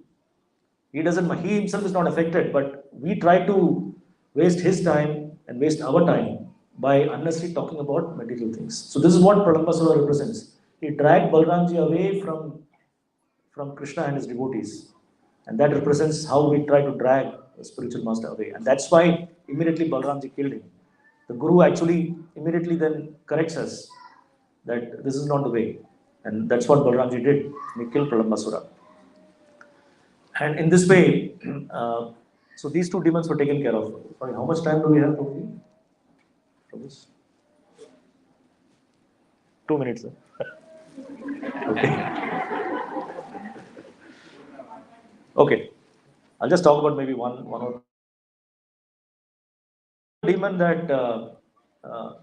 He himself is not affected, but we try to waste his time and waste our time by unnecessarily talking about material things. So this is what Pralambasura represents. He dragged Balaramji away from Krishna and his devotees. And that represents how we try to drag the spiritual master away. And that's why immediately Balaramji killed him. The Guru actually immediately then corrects us that this is not the way. And that's what Balaramji did. He killed Pralambasura. And in this way, so these 2 demons were taken care of. Sorry, how much time do we have for this? 2 minutes. Okay. Okay. I'll just talk about maybe one or demon that,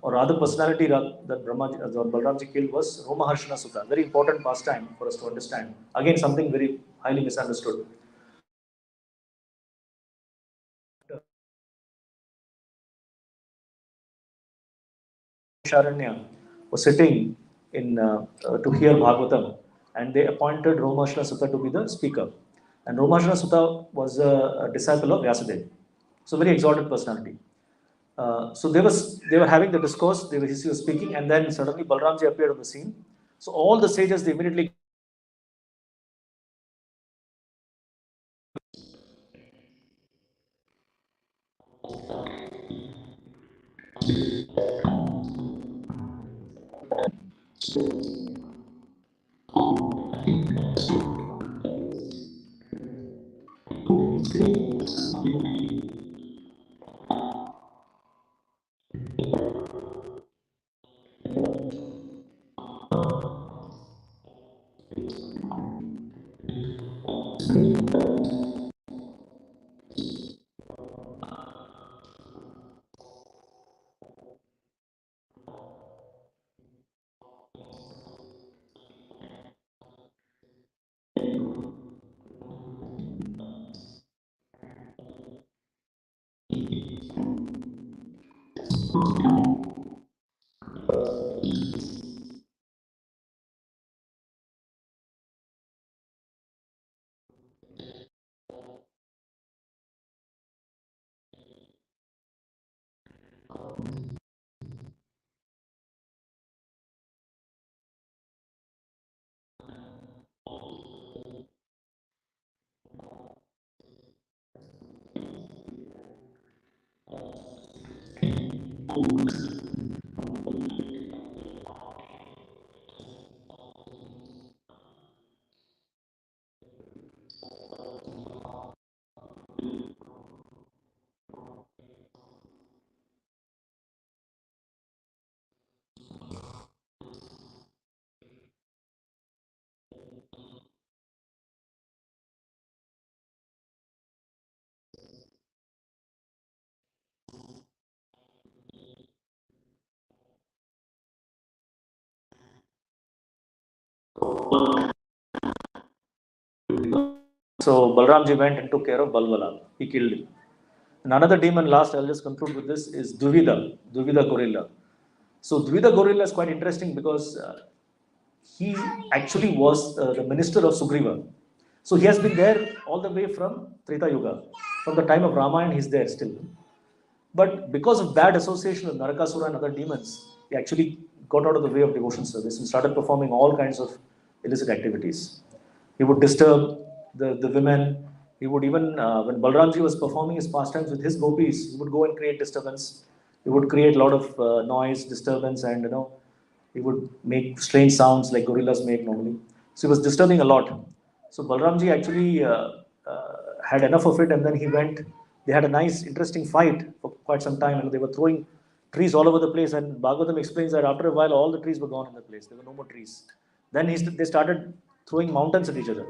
or other personality that Balaramji killed was Romaharshana Sutta. Very important pastime for us to understand. Again, something very highly misunderstood. Sharanya was sitting to hear Bhagavatam, and they appointed Romaharshana Sutta to be the speaker. And Romaharshana Sutta was a disciple of Vyasadeva. So very exalted personality. So they were having the discourse, he was speaking, and then suddenly Balaramji appeared on the scene. So all the sages, they immediately So Balramji went and took care of Balwala. He killed him. And another demon, last, I'll just conclude with this, is Duvida gorilla. So Duvida gorilla is quite interesting because he actually was the minister of Sugriva. So he has been there all the way from Treta Yuga. From the time of Ramayana, he's there still. But because of bad association with Narakasura and other demons, he actually got out of the way of devotion service and started performing all kinds of illicit activities. He would disturb the women. He would even, when Balramji was performing his pastimes with his gopis, he would go and create disturbance. He would create a lot of noise, disturbance, and he would make strange sounds like gorillas make normally. So he was disturbing a lot. So Balramji actually had enough of it, and then he went. They had a nice, interesting fight for quite some time, and they were throwing trees all over the place. And Bhagavatam explains that after a while, all the trees were gone in the place. There were no more trees. Then they started throwing mountains at each other.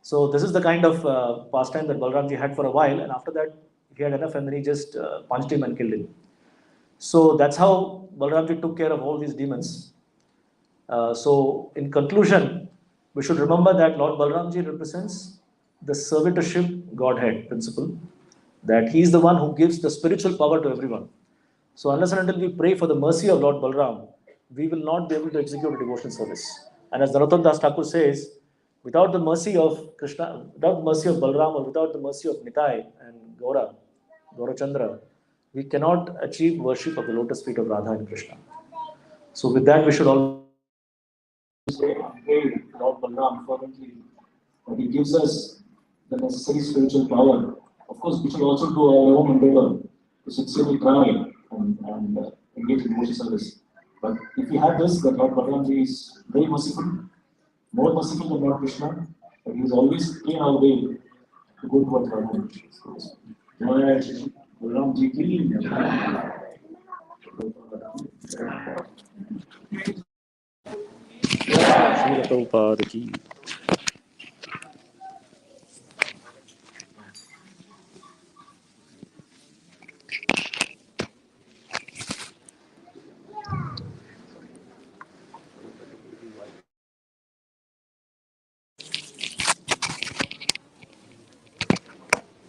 So this is the kind of pastime that Balramji had for a while, and after that, he had enough, and then he just punched him and killed him. So that's how Balramji took care of all these demons. So, in conclusion, we should remember that Lord Balramji represents the servitorship Godhead principle, that he is the one who gives the spiritual power to everyone. So, unless and until we pray for the mercy of Lord Balram, we will not be able to execute a devotional service. And as Narottam Das Thakur says, without the mercy of Krishna, without the mercy of Balram, or without the mercy of Nitai and Gaurachandra, we cannot achieve worship of the lotus feet of Radha and Krishna. So, with that, we should all pray Lord Balaram fervently that he gives us the necessary spiritual power. Of course, we should also do our own endeavor to sincerely try and engage in devotional service. But if we have this, that Lord Balaramji is very merciful, more merciful than Lord Krishna, but he is always in our way to go towards Radha. Jai Balaramji ki Srila Prabhupada ki.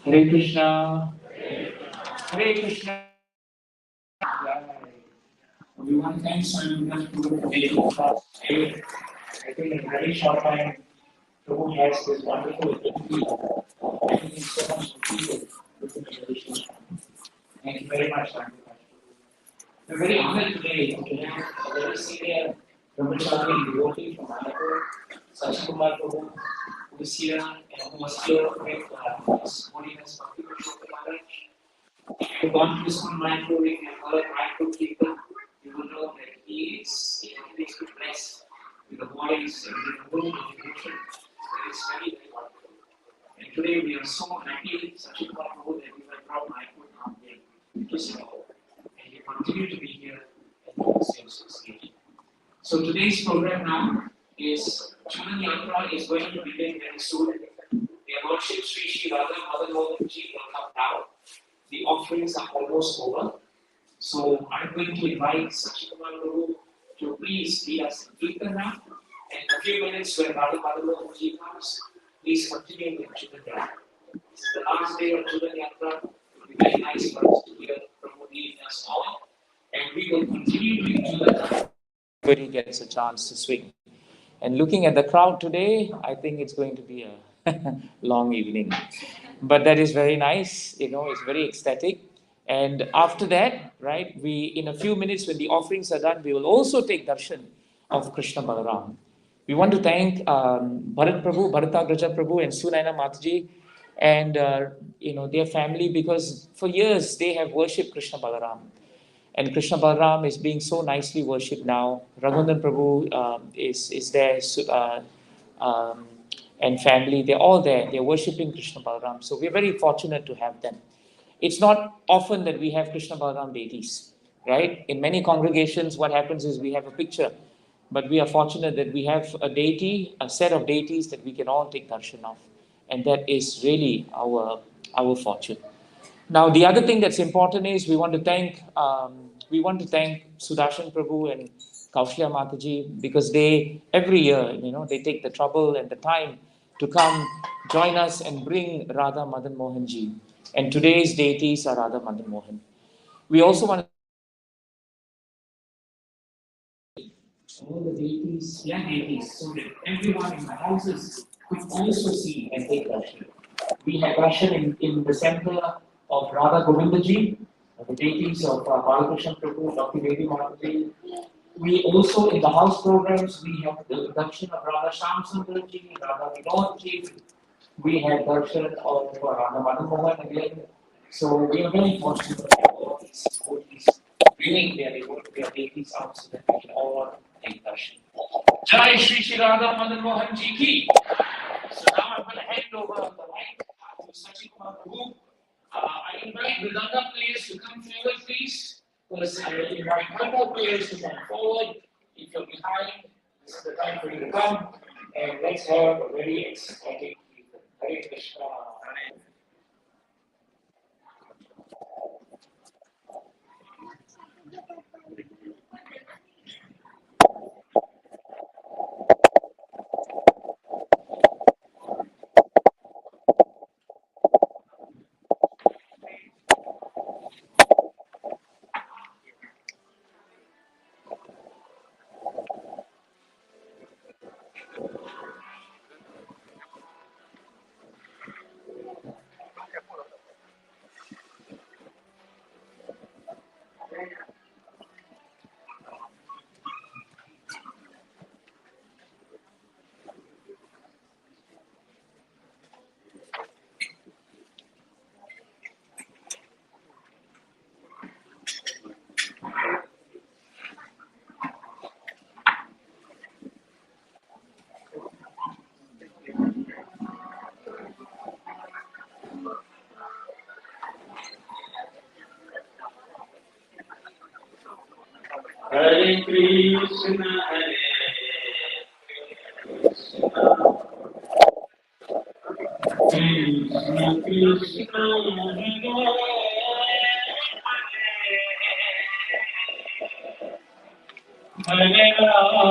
Hare Krishna. Hare Krishna. Everyone, thanks so much for taking class today. I think in a very short time, Prabhu has this wonderful ability. Thank you so much for people within the tradition. Thank you very much, Dr. We're very honored today to have a very senior Brahmachari devotee from Manipur, Sachin Prabhu, who is here and who was here with His Holiness Bhakti Vishnu Maharaj. If gone to school microwave and heard micro people, you will know that he is basically blessed with a voice and with a mood of emotion that is very, very wonderful. And today we are so happy, such a wonderful that you have brought my food on here to Singapore. And you continue to be here at the same association. So today's program now is Children Yatra is going to begin very soon. Their Lordship Sri Sri Radha Madan Mohan Ji will come down. The offerings are almost over. So I'm going to invite Sachikumar Guru to please lead us in Kirtan now. And in a few minutes when Radha Madan Mohan Ji comes, please continue with Children Yatra. This is the last day of Children Yatra. It will be very nice for us to hear Prabhu leading us on. And we will continue to do that. Everybody gets a chance to swing. And looking at the crowd today, I think it's going to be a long evening. But that is very nice, it's very ecstatic. And after that, right, in a few minutes when the offerings are done, we will also take darshan of Krishna Balaram. We want to thank Bharat Prabhu, Bharatagraja Prabhu and Sunaina Mataji and their family, because for years they have worshipped Krishna Balaram. And Krishna Balaram is being so nicely worshipped now. Raghunan Prabhu is there, and family, they're all there. They're worshipping Krishna Balaram. So we're very fortunate to have them. It's not often that we have Krishna Balaram deities, right? In many congregations, what happens is we have a picture, but we are fortunate that we have a deity, a set of deities that we can all take darshan of. And that is really our fortune. Now, the other thing that's important is we want to thank Sudarshan Prabhu and Kaushalya Mataji, because they every year they take the trouble and the time to come join us and bring Radha Madan Mohan Ji. And today's deities are Radha Madan Mohan. We also want to all the deities, so that everyone in the houses could also see and take darshan. We have darshan in the center of Radha Govindaji, the deities of Balakrishna Prabhu, Dr. Devi Mataji. We also, in the house programs, we have the darshan of Radha Shyam Sundarji, Radha Vinodji. We have darshan of Radha Madan Mohan again. So we are very fortunate to have all these devotees bringing their deities out so that we can all take darshan. Jai Shri Shri Radha Madan Mohan Ji ki. So now I'm going to hand over the mic to Sachikumar Prabhu. I invite the Ganga players to come forward, please. Because I invite Ganga players to come forward. If you're behind, this is the time for you to come. And let's have a very exciting Hare Krishna. Hare Krishna, Hare Krishna, Krishna, Hare Hare Rama,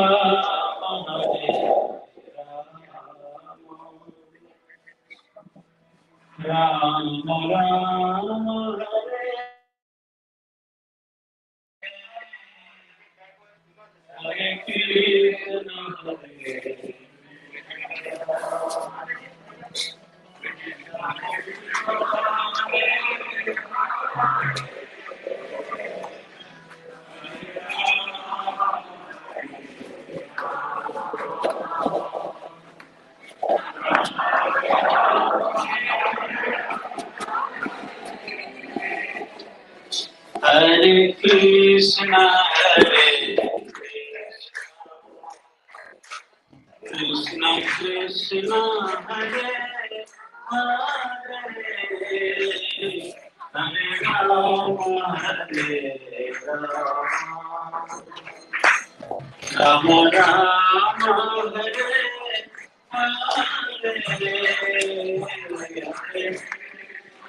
Rama Rama, Hare Krishna, Hare Krishna, Hare Krishna, Krishna, Hare Hare, Hare Rama, Hare Rama, Rama Rama, Hare Hare.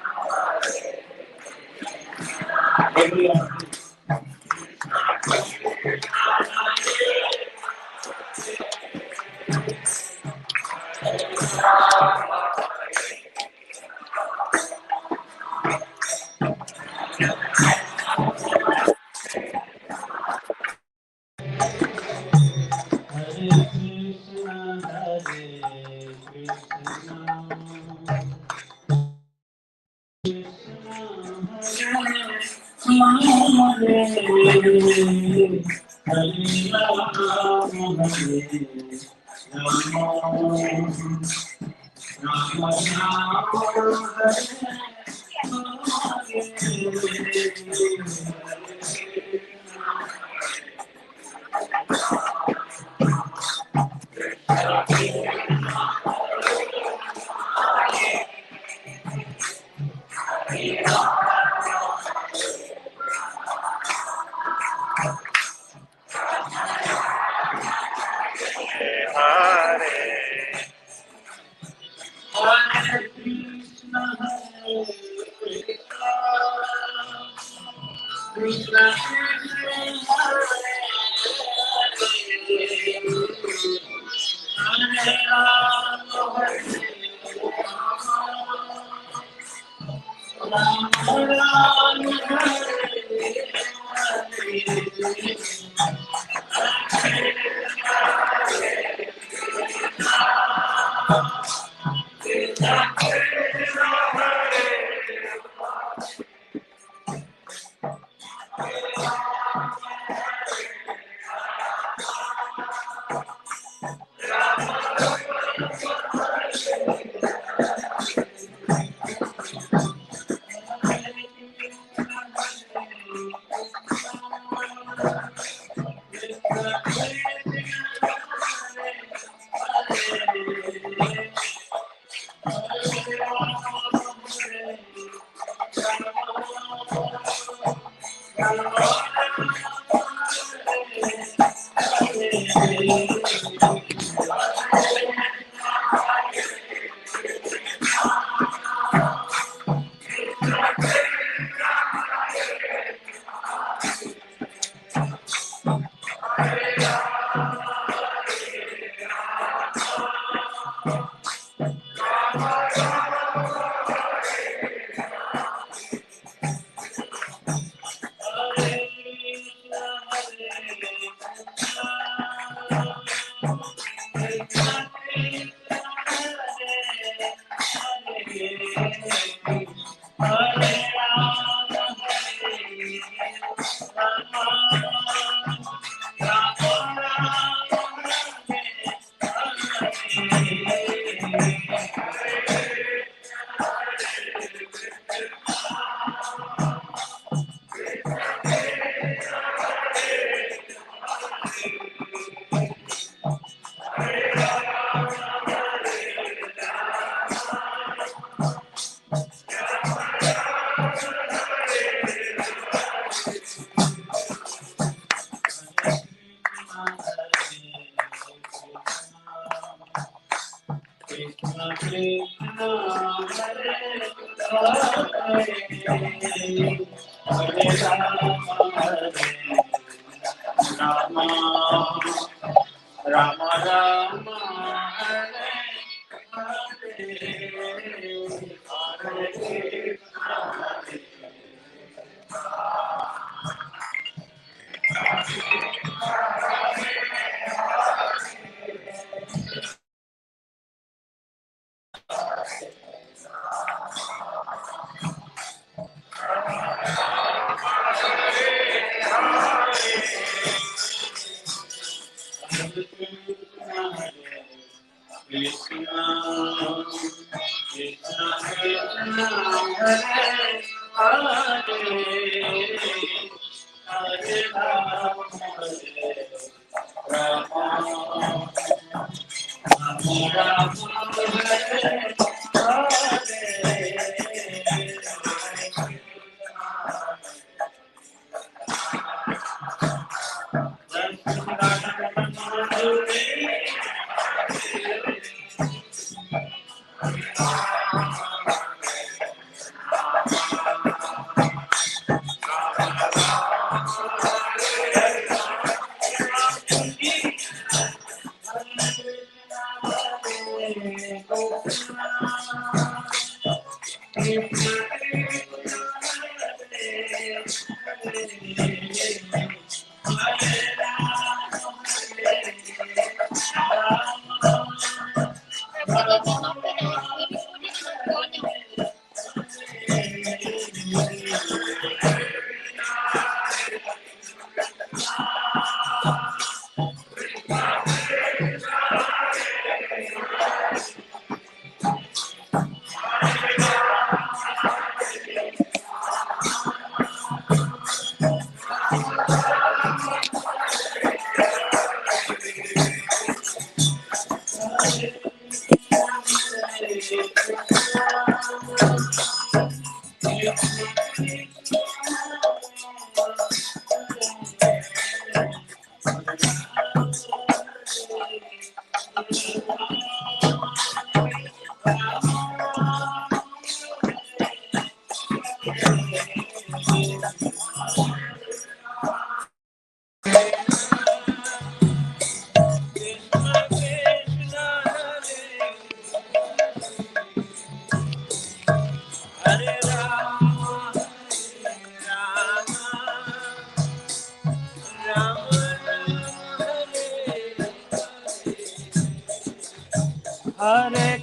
Hare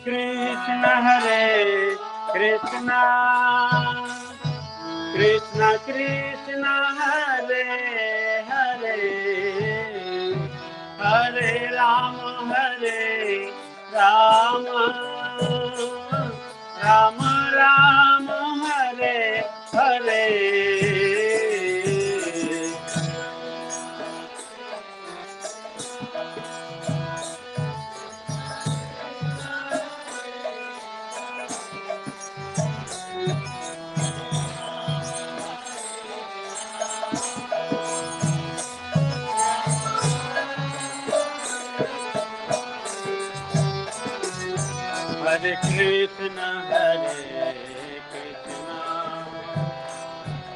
Krishna, Krishna Krishna, Hare Hare, Hare Rama, Rama Rama, Hare Hare. Hare Krishna,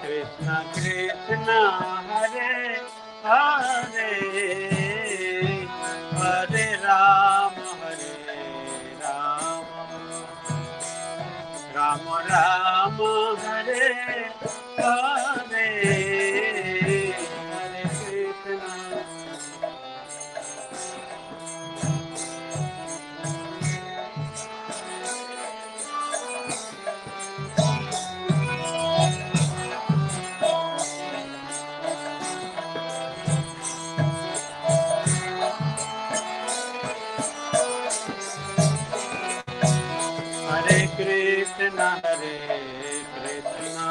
Krishna Krishna, Hare Hare, Hare Rama, Rama Rama, Hare Hare, Hare Krishna. Hare Krishna,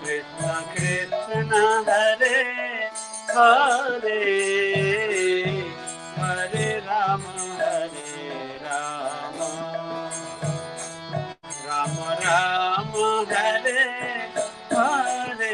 Krishna Krishna, Hare Hare, Hare Rama, Rama Rama, Hare Hare,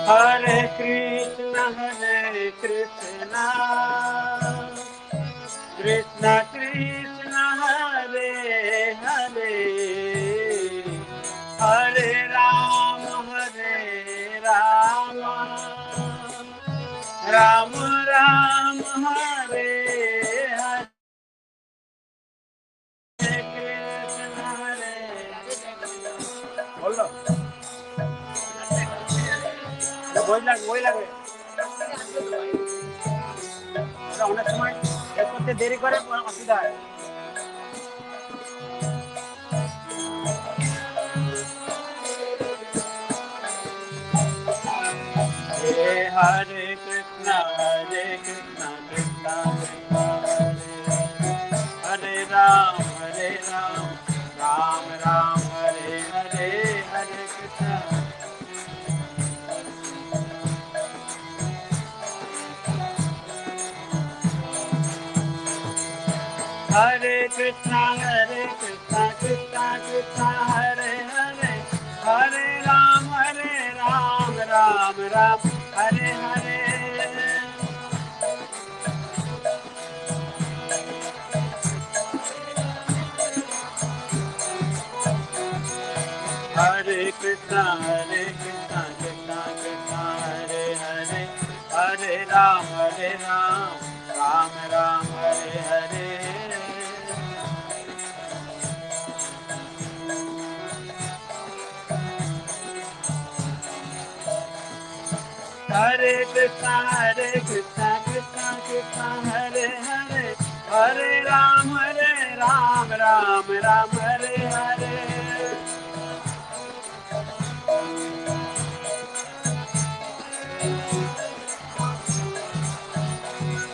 Hare Krishna. Hare Krishna, Krishna Krishna, Hare Hare, Hare Rama, Rama Rama, Hare Hare. Krishna, Hare बोलो वही লাগবে অনেক সময় এর করতে দেরি করে অসুবিধা হয় Hare Krishna, Krishna Krishna, Hare Ram, Ram Ram, Hare Hare, Hare Krishna. Hare Krishna, Krishna Krishna, Hare Hare, Hare Ram, Ram Ram, Hare Hare. Hare Krishna, Krishna Krishna, Hare Hare, Hare Ram, Ram Ram, Hare Hare. Hare Krishna, Krishna Krishna, Hare Hare, Hare Ram, Ram Ram, Hare Hare.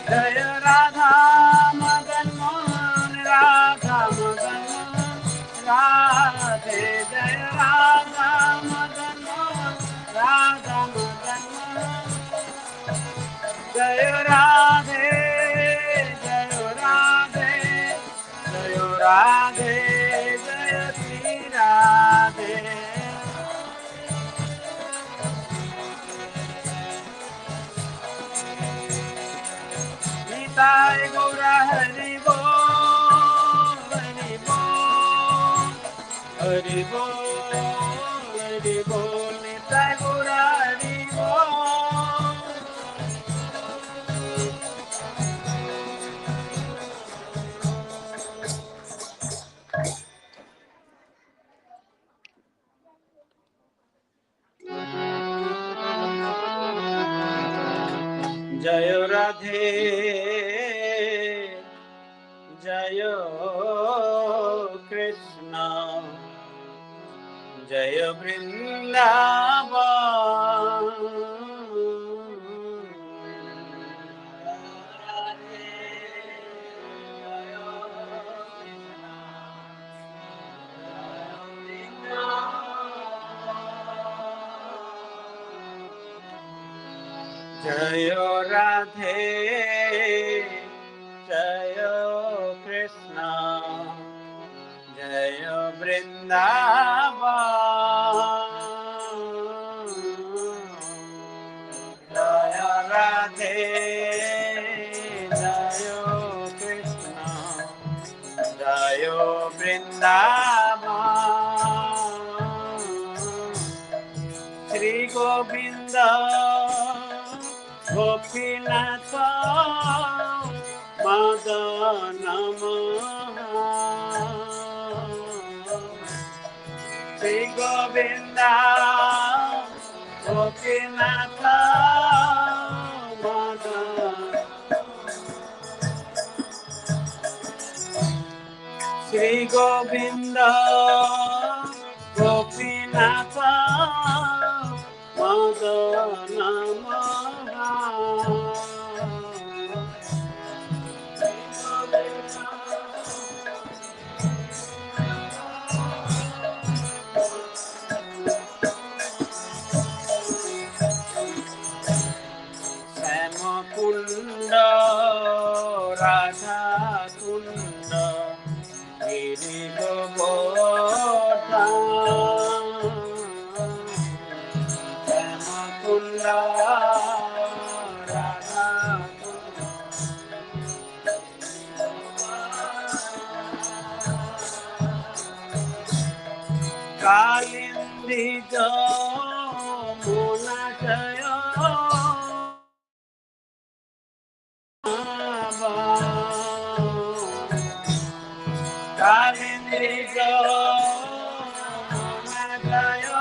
Jaya Radha Madan Mohan, Radha Madan Mohan, Radhe. Jaya Radha Madan Mohan, Radha Madan Mohan. Jaya Radhe, Jaya Radhe, Jaya Radhe, Jaya Shri Radhe. Nitai Gaura Hari Bol, Hari Bol, Hari Bol, Hari Bol. Nitai Gaura Hari Bol. Jaya Radhe, Jaya Krishna, Jaya Vrindavan. Jaya Radhe, Jaya Krishna, Jaya Vrindavan. Jaya Radhe, Jaya Krishna, Jaya Vrindavan. Shri Govinda Gopinatha Madana Shri Govinda Gopinatha Madana Shri Govinda Gopinatha Madana Sama Kunda Radha Kunda Giri Govardhan Sama Kunda Radha Kunda Kalindi Jamuna Jaya Kalindi Jamuna Jaya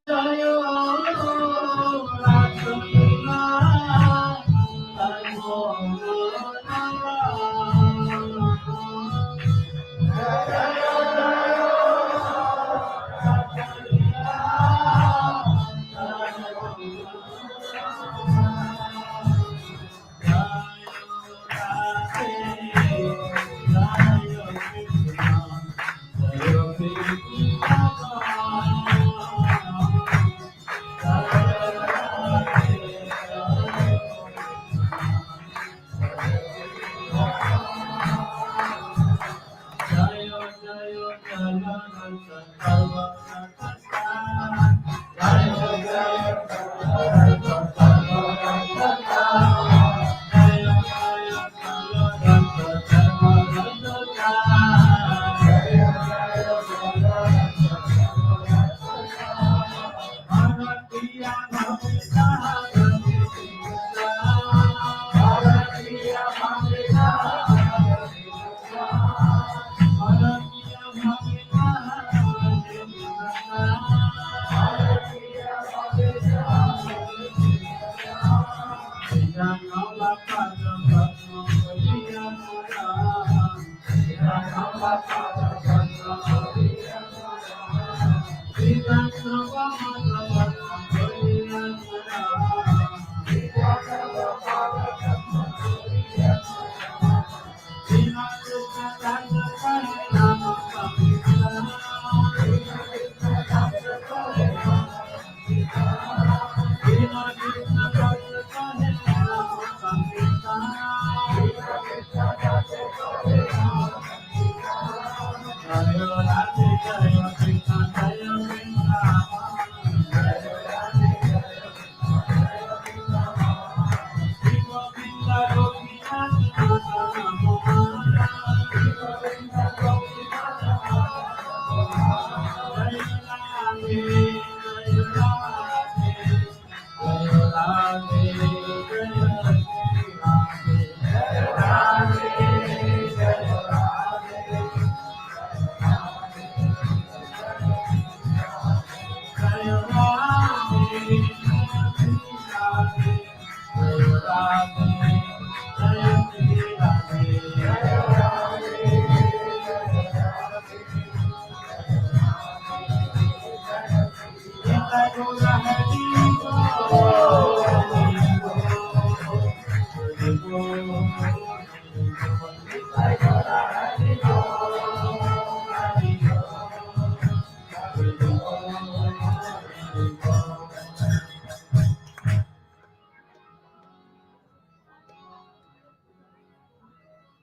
Jayo Lakshmana Jayo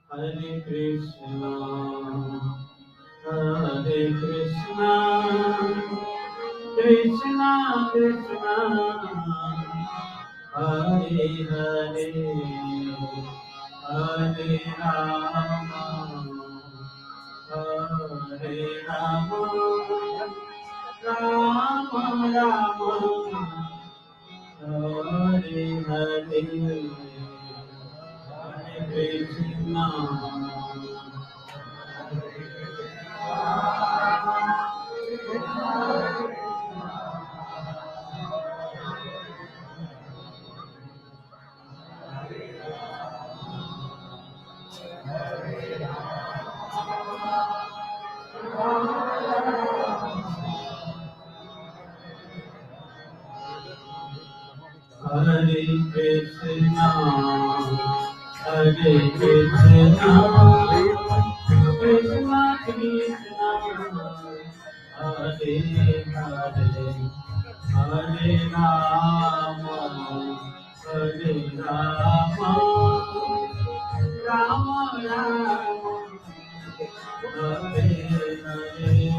Hare Krishna, Hare Krishna, Krishna Krishna, Hare Hare, Hare Rama, Hare Rama, Rama Rama, Hare Hare, Hare Krishna. Hare Krishna, Hare Krishna, Krishna Krishna, Hare Hare, Hare Rama, Hare Rama, Rama Rama, Hare Hare.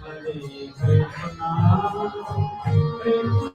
Hare Krishna, Krishna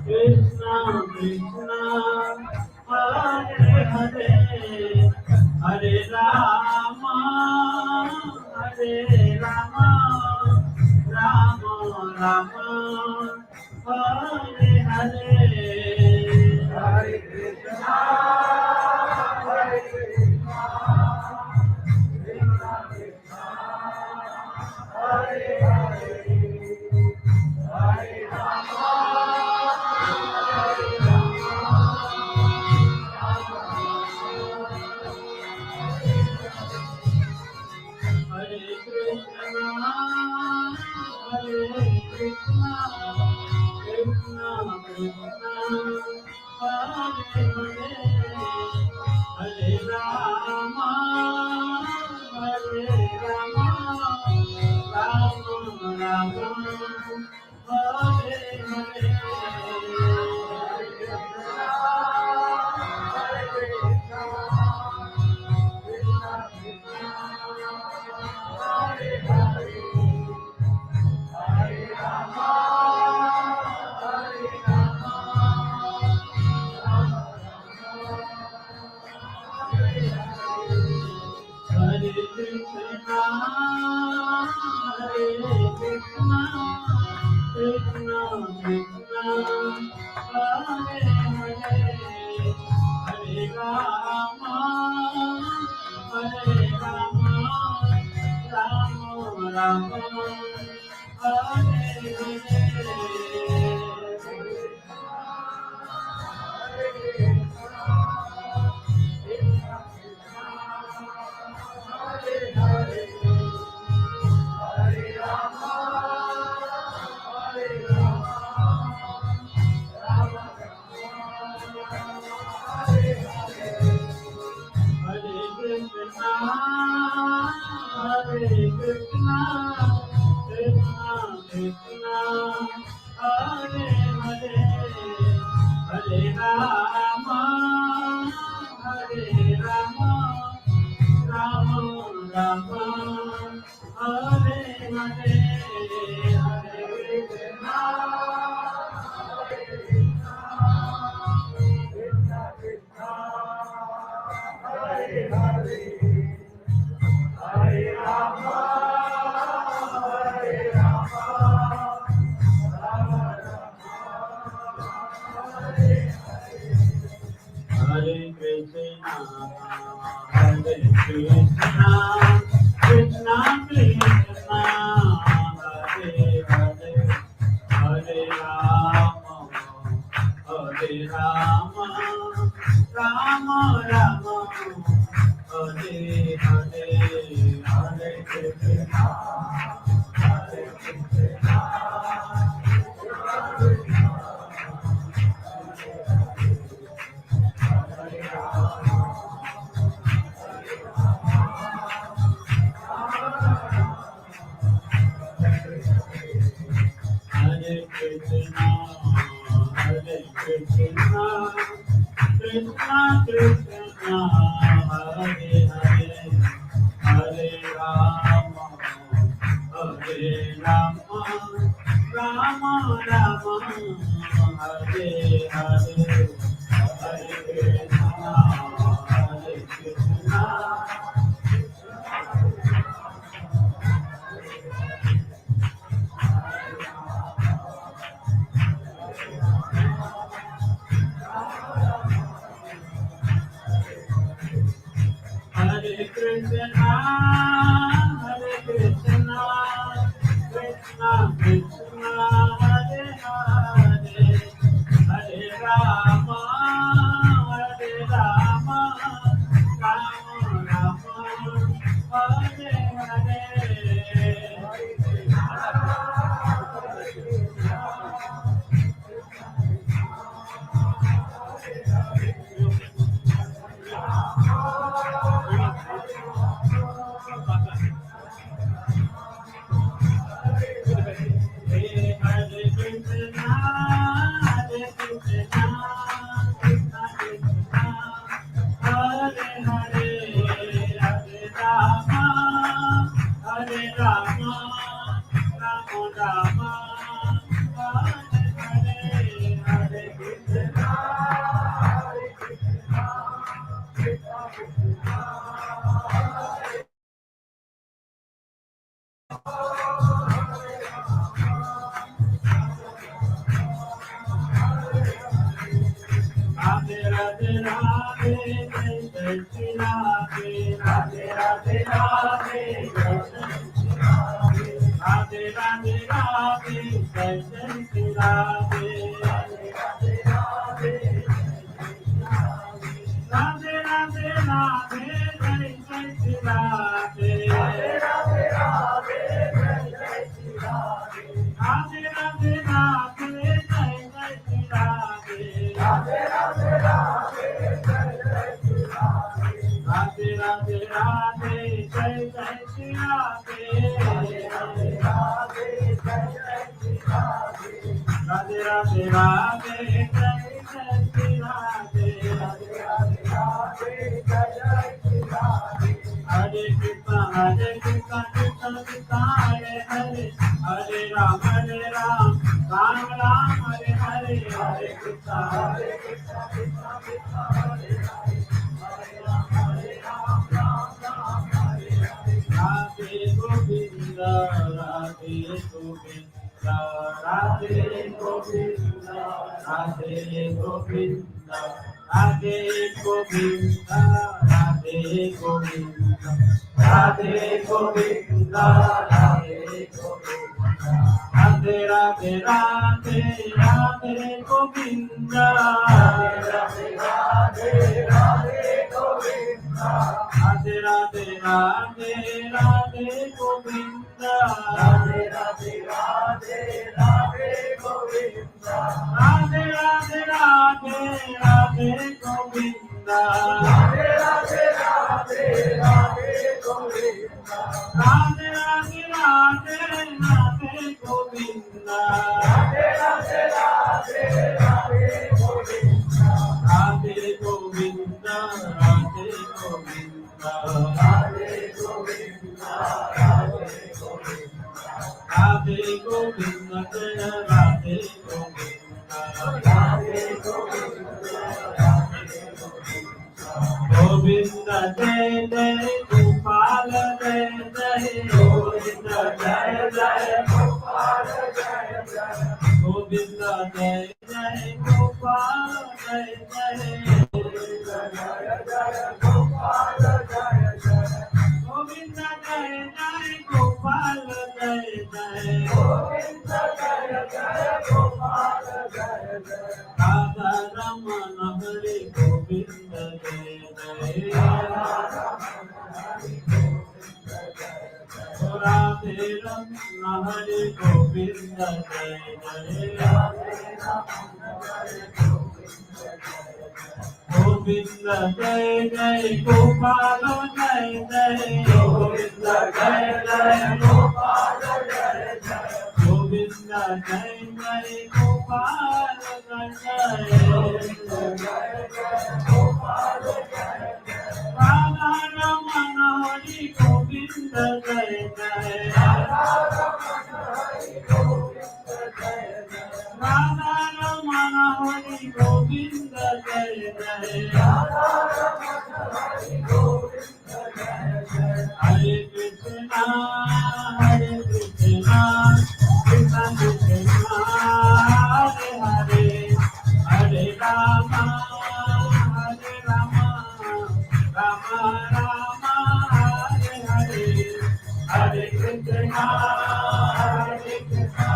Krishna Krishna Hare Hare Hare Rama Hare Rama Rama Rama Hare Hare Hare Krishna Hare Krishna Krishna Krishna Hare Hare Hare Rama Hare Krishna, Hare Krishna, Krishna Krishna, Hare Hare, Hare Rama, Hare Rama, Rama Rama, Hare Hare, Hare Krishna, Hare Krishna. Krishna Krishna Hare Hare Hare Rama Hare Rama Rama Hare Krishna Hare Krishna Krishna Krishna Hare Hare Hare Rama Hare Rama Rama Rama Hare Hare Krishna, Krishna Krishna, Hare Hare, Hare Rama, Hare Rama, Rama Rama, Hare Hare, Hare Krishna, Hare Krishna, Krishna Krishna, Hare Hare. Hare Rama, Hare Rama, Rama Rama, Hare Hare Krishna, Hare Krishna, Krishna Krishna, Hare Hare, Hare Rama, Hare Rama, Rama Rama, Hare Hare, Hare Krishna, Hare Krishna, Hare Krishna, Hare Krishna, Krishna Krishna, Hare Hare, Hare Rama, Hare Rama, Rama Rama, Hare Hare, Hare Krishna, Hare Krishna. Hare Krishna, Hare Krishna, Krishna Krishna, Hare Hare, Hare Rama, Hare Rama, Rama Rama, Hare Hare. Hare Radhe Radhe, Jai Jai Shri Radhe, Radhe Radhe Radhe, Jai Jai Shri Radhe, Radhe Radhe Radhe, Jai Jai Shri Radhe, Radhe Radhe Radhe, Radhe Radhe Radhe, Jai Jai Shri Radhe, Radhe Radhe Radhe, Jai Jai Shri Radhe, Radhe Radhe Radhe, Jai Jai Shri Radhe, Radhe Radhe Radhe, Jai Jai Shri Radhe, Radhe Radhe Radhe, Jai Jai Shri Radhe, Radhe Radhe Radhe, Jai Jai Shri Radhe, Radhe Radhe Radhe, Jai Jai Shri Radhe, Radhe Radhe Radhe, Jai Jai Shri Radhe, Hare Krishna, Krishna Krishna, Hare Hare, Hare Ram, Ram Ram, Hare Hare, Hare Krishna, Krishna Krishna, Hare Hare, Hare Ram, Ram Ram, Hare Hare, Radhe Govinda, Radhe Govinda, Radhe Govinda, Radhe Govinda, Radhe Govinda, Radhe Govinda, Radhe Govinda, Radhe Govinda, Radhe Radhe Radhe, Radhe Govinda, Radhe Radhe Radhe, Govinda, Radhe Radhe Radhe, Radhe Govinda, Radhe Radhe Radhe, Radhe Govinda, Radhe Radhe Radhe, Radhe Govinda, Radhe Radhe Radhe, Radhe Govinda, Radhe Radhe Radhe, Radhe Govinda, Radhe Radhe Radhe, Radhe Govinda, Radhe Govinda, Radhe Govinda, Radhe Govinda, Radhe Govinda, Radhe Govinda, Jaya Radhe Govinda, Radhe Govinda, Radhe Govinda, Govinda Jai Jai, Gopal Jai Jai, Govinda Jai Jai, Gopal Jai Jai, Govinda Jai Jai, Gopal Jai Jai, Govinda Jai Jai, Gopal Jai Jai, Govinda Jai Jai, Gopal Jai Jai, Govinda Jai Jai, Gopal Jai Jai, Radha Ramana Hare Govinda Jai Jai, Radha Ramana Hare Govinda Jai Jai, Radhe Ramana Hare Govinda Jai Jai, Radhe Ramana Hare Govinda Jai Jai, Govinda Jai Jai, Gopal Jai Jai, Govinda Jai Jai, Gopal Jai Jai, Govinda Jai Jai, Gopal Jai Jai, Govinda Jai Jai, Gopal Jai Jai, Radha Ramana Hare Govinda Jai Jai, Radha Ramana Hare Govinda Jai Jai, Radha Ramana Hare Govinda Jai Jai, Radha Ramana Hare Govinda Jai Jai, Hare Krishna, Hare Krishna, Krishna Krishna, Hare Hare, Hare Rama, Hare Rama, Rama Rama, Hare Hare, Hare Krishna, Hare Krishna,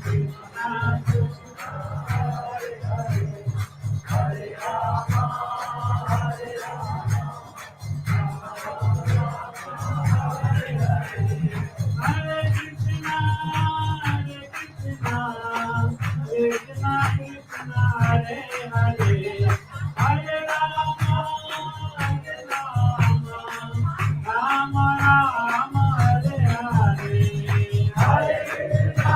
Krishna Krishna, Hare Hare, Hare Rama, Hare Rama, Hare Krishna, Krishna Krishna, Hare Hare, Hare Rama, Hare Rama, Rama Rama, Hare Hare, Hare Krishna,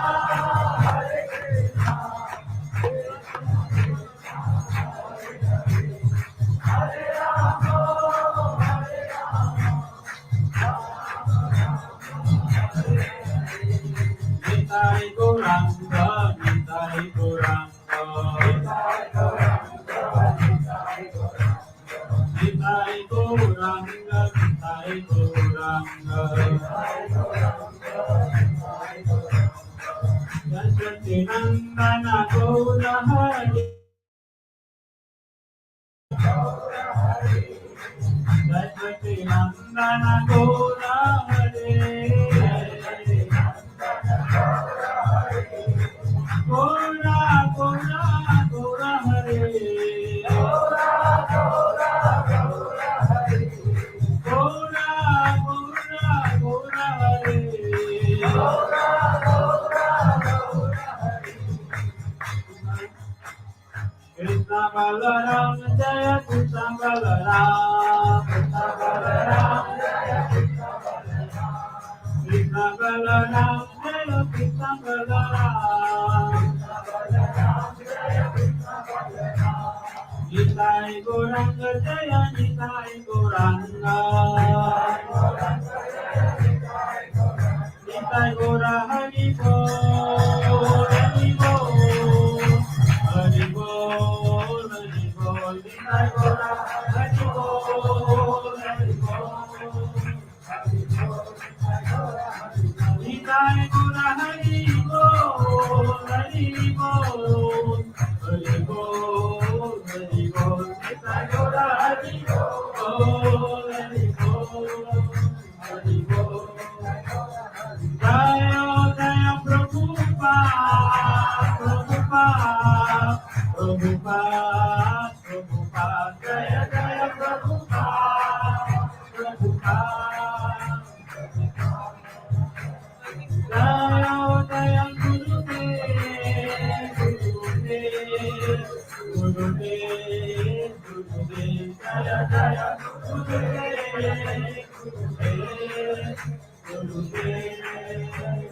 Hare Krishna, Hare Rama, Hare Rama, Nitai Gauranga, Nitai Gauranga, Nitai Gauranga, Nitai Gauranga, Nitai Gauranga, Nitai Gauranga, Nitai Gauranga, Nitai Gauranga, Jasati Nandana Gaura Hari. Jai Nandana Gora Hare Gora Gora Gora Hare Gora Gora Gora Hare Krishna Balaram Jaya Krishna Balaram Krishna Balaram Krishna Balaram Jaya Krishna Balaram Nitai Gauranga Jaya Nitai Gauranga Nitai Gaura Hari Bol Hari Bol Hari Bol Hari Bol Nitai Gaura Hari Bol Hari Bol Nitai Gaura Hari Bol Hari Bol Hari Bol Hari Bol Nitai Gaura Hari Bol Hari Bol Hari Bol Jaya Jaya Prabhupada Prabhupada Prabhupada Prabhupada Jaya Jaya Prabhupada Prabhupada Jaya Jaya Gurudev Gurudev Gurudev Gurudev Jaya Jaya Gurudev Gurudev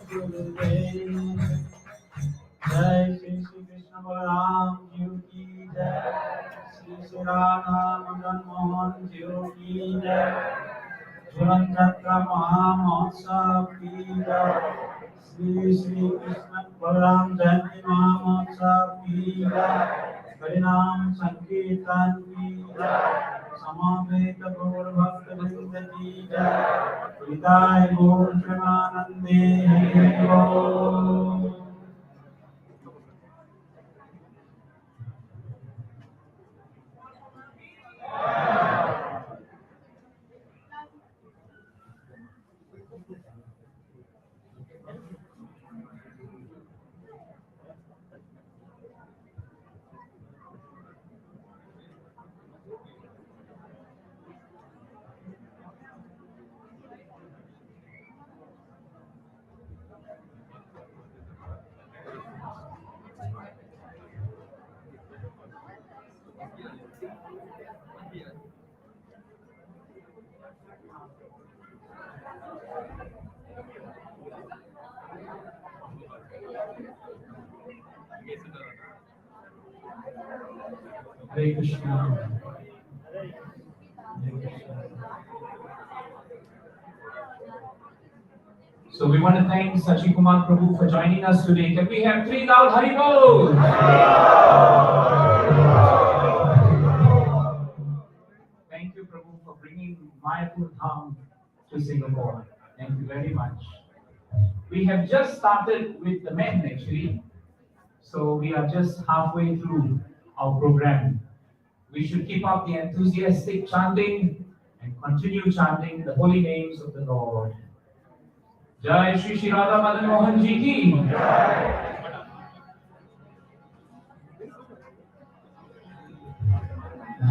Gurudev Jai Shri Krishna Balaram Ji ki Jai Shri Radha Madan Mohan Ji ki Jai Jhanatra Mahamotsav ki Jai Shri Shri Krishna Balaram Jayanti Mahamotsav ki Jai Harinam Sankirtan ki Jai Samaveta Gaur Bhakta Vrinda ki Jai Hridaya Gaur Premanande Hari Bol Hare Krishna. Hare Krishna. So we want to thank Sachi Kumar Prabhu for joining us today. Can we have 3 loud Haribol? Thank you, Prabhu, for bringing Mayapur Dham to Singapore. Thank you very much. We have just started with the men actually. So we are just halfway through our program. We should keep up the enthusiastic chanting and continue chanting the holy names of the Lord. Jai Shri Shri Radha Madan Mohan Ji ki.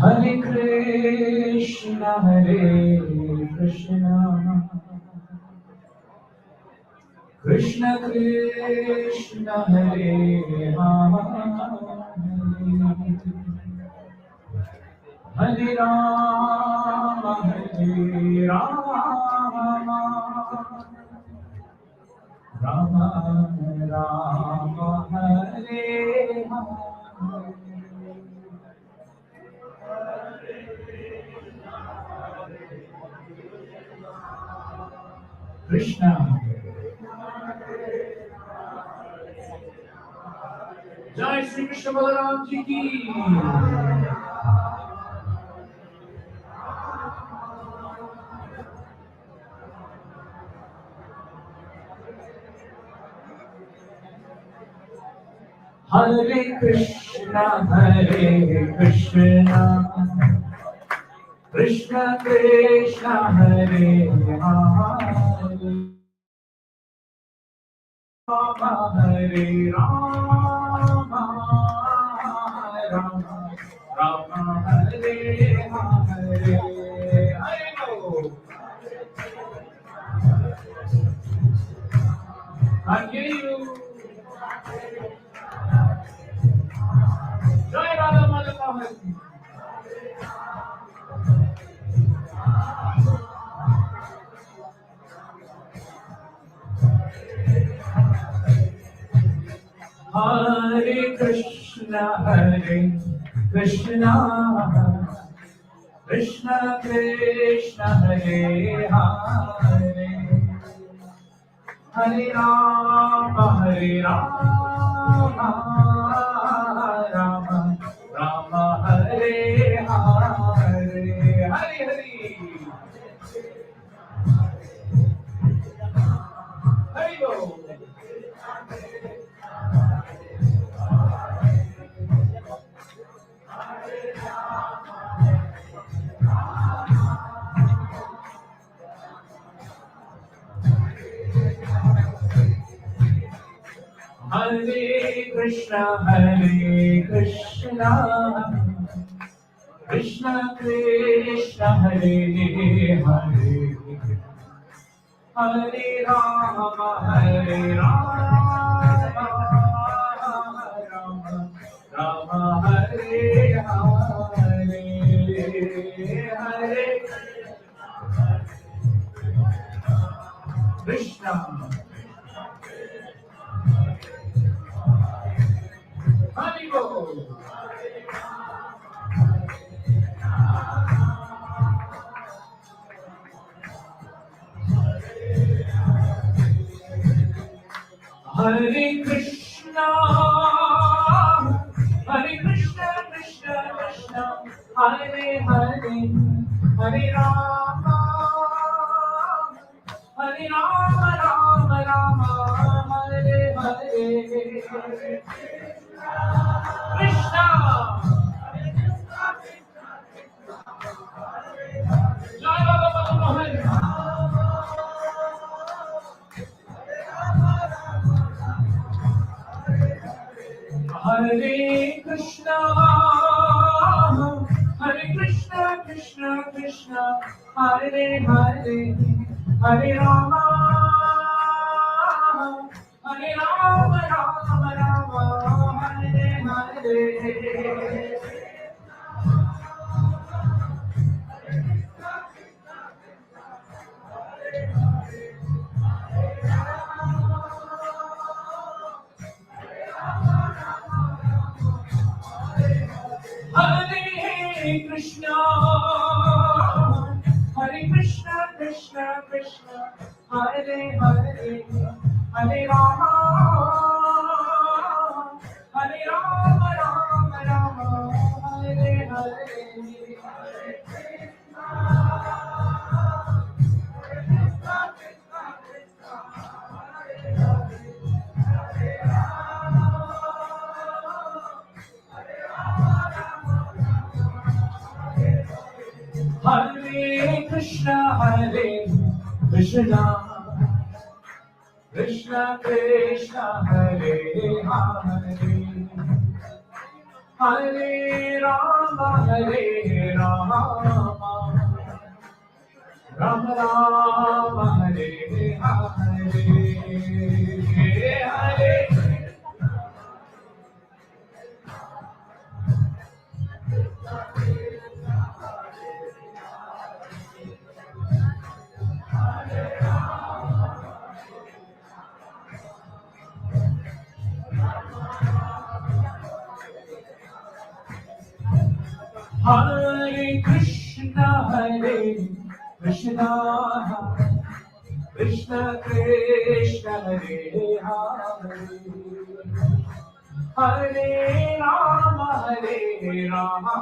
Hare Krishna Hare Krishna Krishna Krishna Hare Hare Hare Rama Rama Rama Hare Krishna. Jai Shri Krishna Balaram Ji ki. Hare Krishna Hare Krishna Krishna Krishna Hare Hare Rama Hare Rama Rama Rama Hare Hare Hare Bol. I hear you. Jai Radha Madhava. Hare Krishna Krishna Krishna Krishna Hare Hare Hare Rama Rama Rama Hare Hare Hare Hare Hare Bol. Hare Krishna Krishna Krishna Hare Hare Hare Rama Rama Hare Hare Hare Krishna Hare Bol. Hare Krishna Krishna Krishna Hare Hare Hare Rama Rama Rama Hare Hare Krishna Jai Baba Mohan. Hare Krishna Krishna Krishna Hare Hare Hare Rama Rama Rama Hare Hare Hare Krishna Krishna Krishna Hare Hare Hare Rama Rama Rama Hare Hare Hare Krishna Krishna Krishna Hare Hare Hare Rama Rama Rama Hare Hare Hare Krishna Krishna Krishna Hare Hare Hare Rama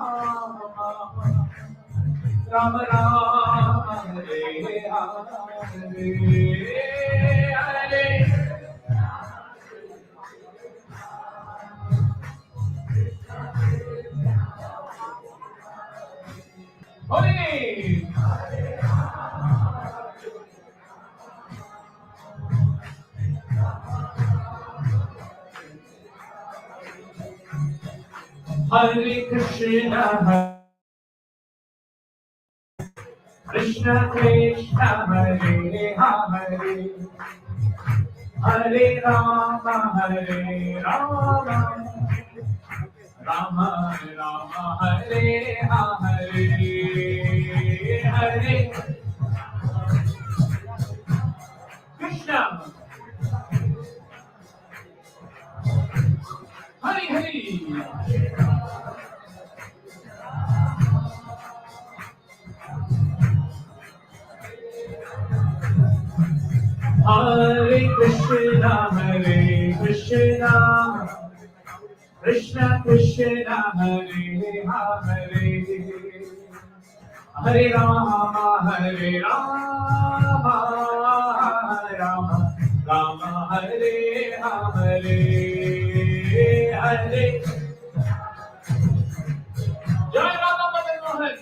Rama Rama Hare Hare Holy name. Hare Krishna, Krishna Krishna, Hare Hare, Hare Rama, Hare Rama, Rama Rama, Hare Hare, Hare Krishna, Hare Hare. Hare Krishna, Hare Krishna, Krishna Krishna, Hare Hare, Hare Rama, Hare Rama, Rama Rama, Hare Hare, Hare. Jai Radha Madan Mohan,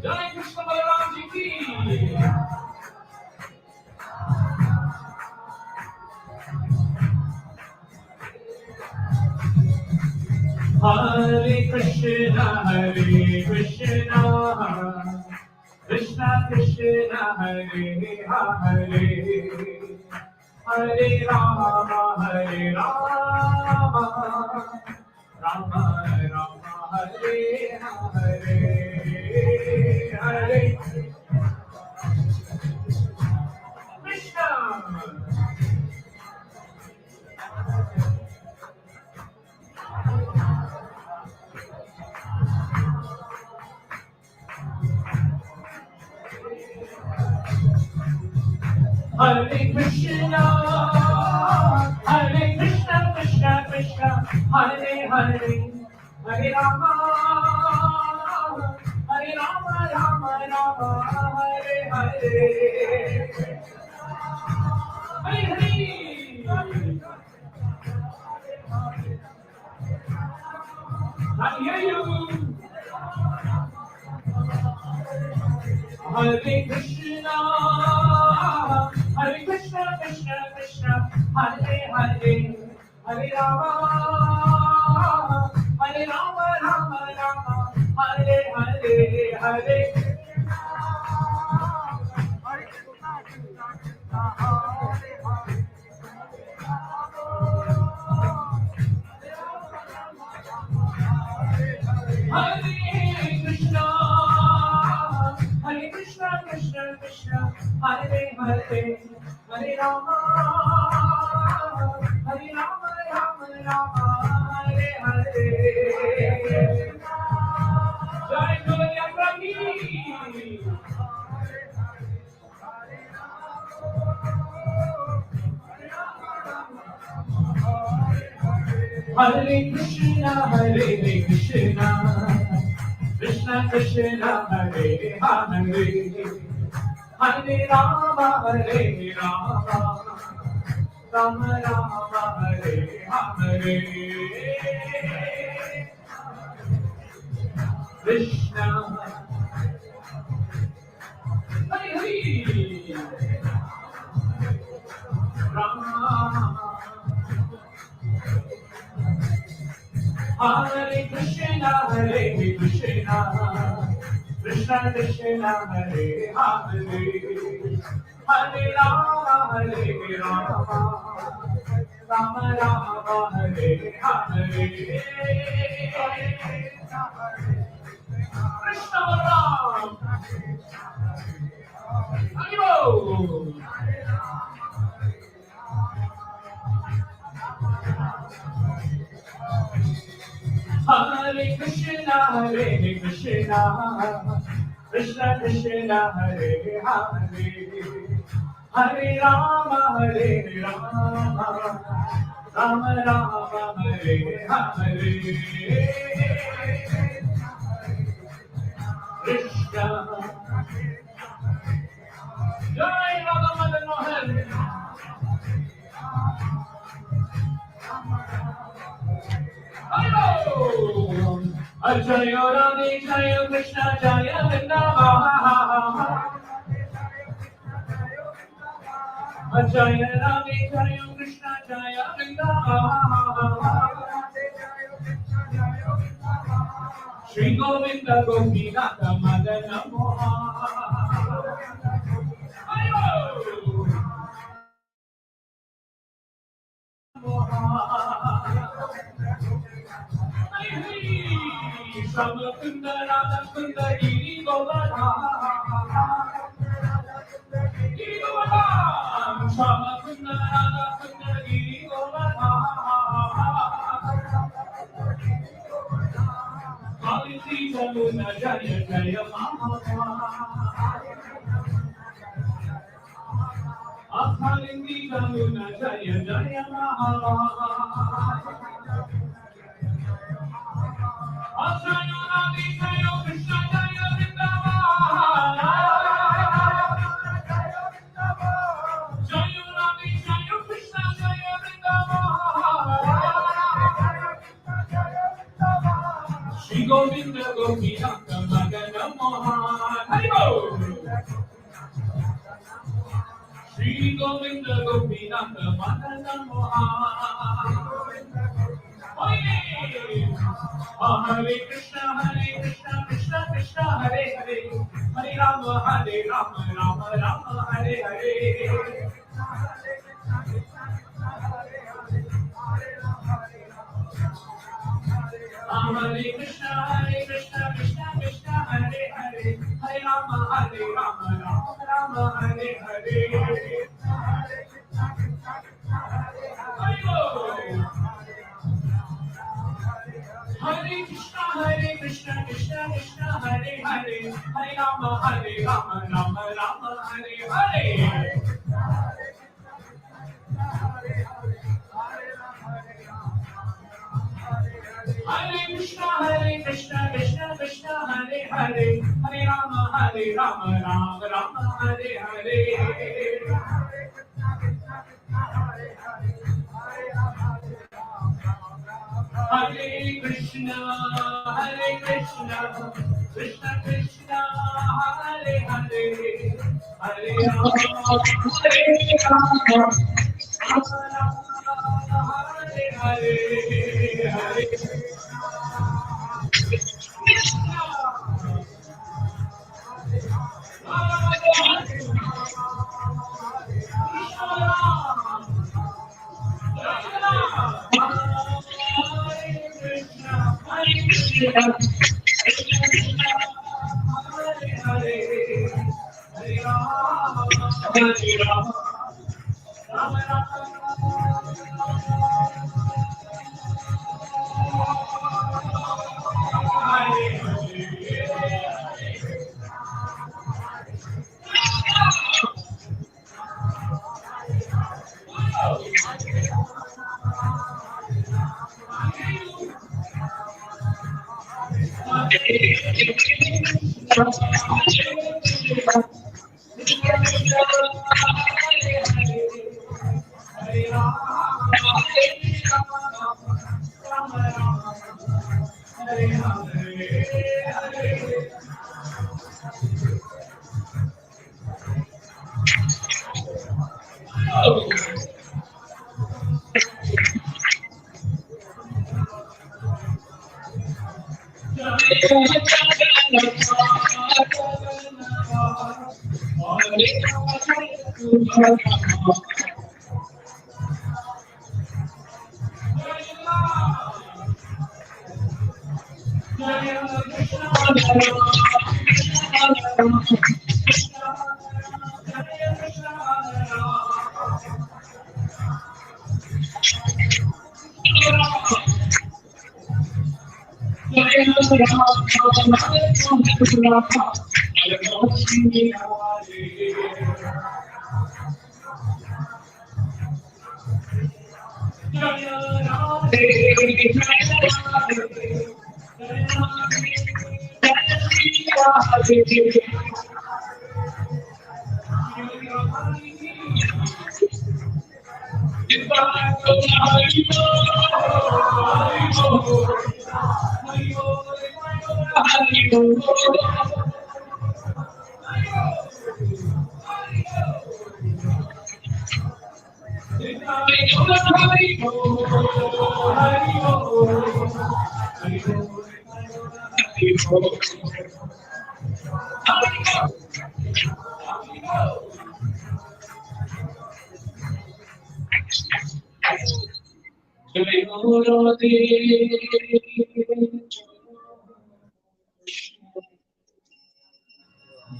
Jai Krishna Balaram Ji ki. Hare Krishna, Hare Krishna, Krishna Krishna, Hare Hare, Hare Rama, Hare Rama, Rama Rama, Hare Hare, Hare Krishna. Hare Krishna, Hare Krishna, Krishna Krishna, Hare Hare, Hare Rama, Hare Rama, Rama Rama, Hare Hare, Hare Hare. I hear you. Hare Krishna, Hare Krishna, Krishna Krishna, Hare Hare, Hare Rama, Hare Rama, Rama Rama, Hare Hare, Hare. Hare Krishna, Hare Krishna, Krishna Krishna, Hare Hare, Hare Rama, Hare Rama, Rama Rama, Hare Hare. Jai Guru Prabhi. Hare Krishna, Hare Krishna, Krishna Krishna, Hare Hare, Hare Rama, Hare Rama, Rama Rama, Hare Hare, Krishna, Hare Hare, Rama. Hare Krishna, Hare Krishna, Krishna Krishna, Hare Hare, Hare Rama, Hare Rama, Rama Rama, Hare Hare, Krishna Balaram, Hare Hare Krishna, Hare Krishna, Krishna Krishna, Hare Hare, Hare Rama, Hare Rama, Rama Rama, Hare Hare, Krishna. Jai Radha Madan Mohan. Jaya Radhe Jaya Krishna Jaya Vrindavan. Jaya Radhe Jaya Krishna Jaya Vrindavan. Shri Govinda Gopinatha Madana Shama Kunda Radha Kunda Giri Govardhan. Giri Govardhan. Shama Kunda Radha Kunda Giri Govardhan. Kaliti Jamuna Jaya Jaya Mama. Kaliti Jamuna Jaya Jaya Mama. Jaya Radhe Jaya Krishna Jaya Vrindavan. Jaya Radhe Jaya Krishna Jaya Vrindavan. Shri Govinda Gopinatha Madana Mohan. Haribo. Shri Govinda Gopinatha Madana Mohan. Hare Krishna, Krishna Krishna, Hare Hare, Hare Rama, Rama Rama, Hare Hare. Hare Krishna, Krishna Krishna, Hare Hare, Hare Rama, Rama Rama, Hare Hare. Hare Krishna, Krishna Krishna, Hare Hare, Hare Rama, Rama Rama, Hare Hare. Hare Krishna, Krishna Krishna, Hare Hare, Hare Rama, Rama Rama, Hare Hare. Hare Krishna, Krishna Krishna, Hare Hare, Hare Rama, Hare Hare.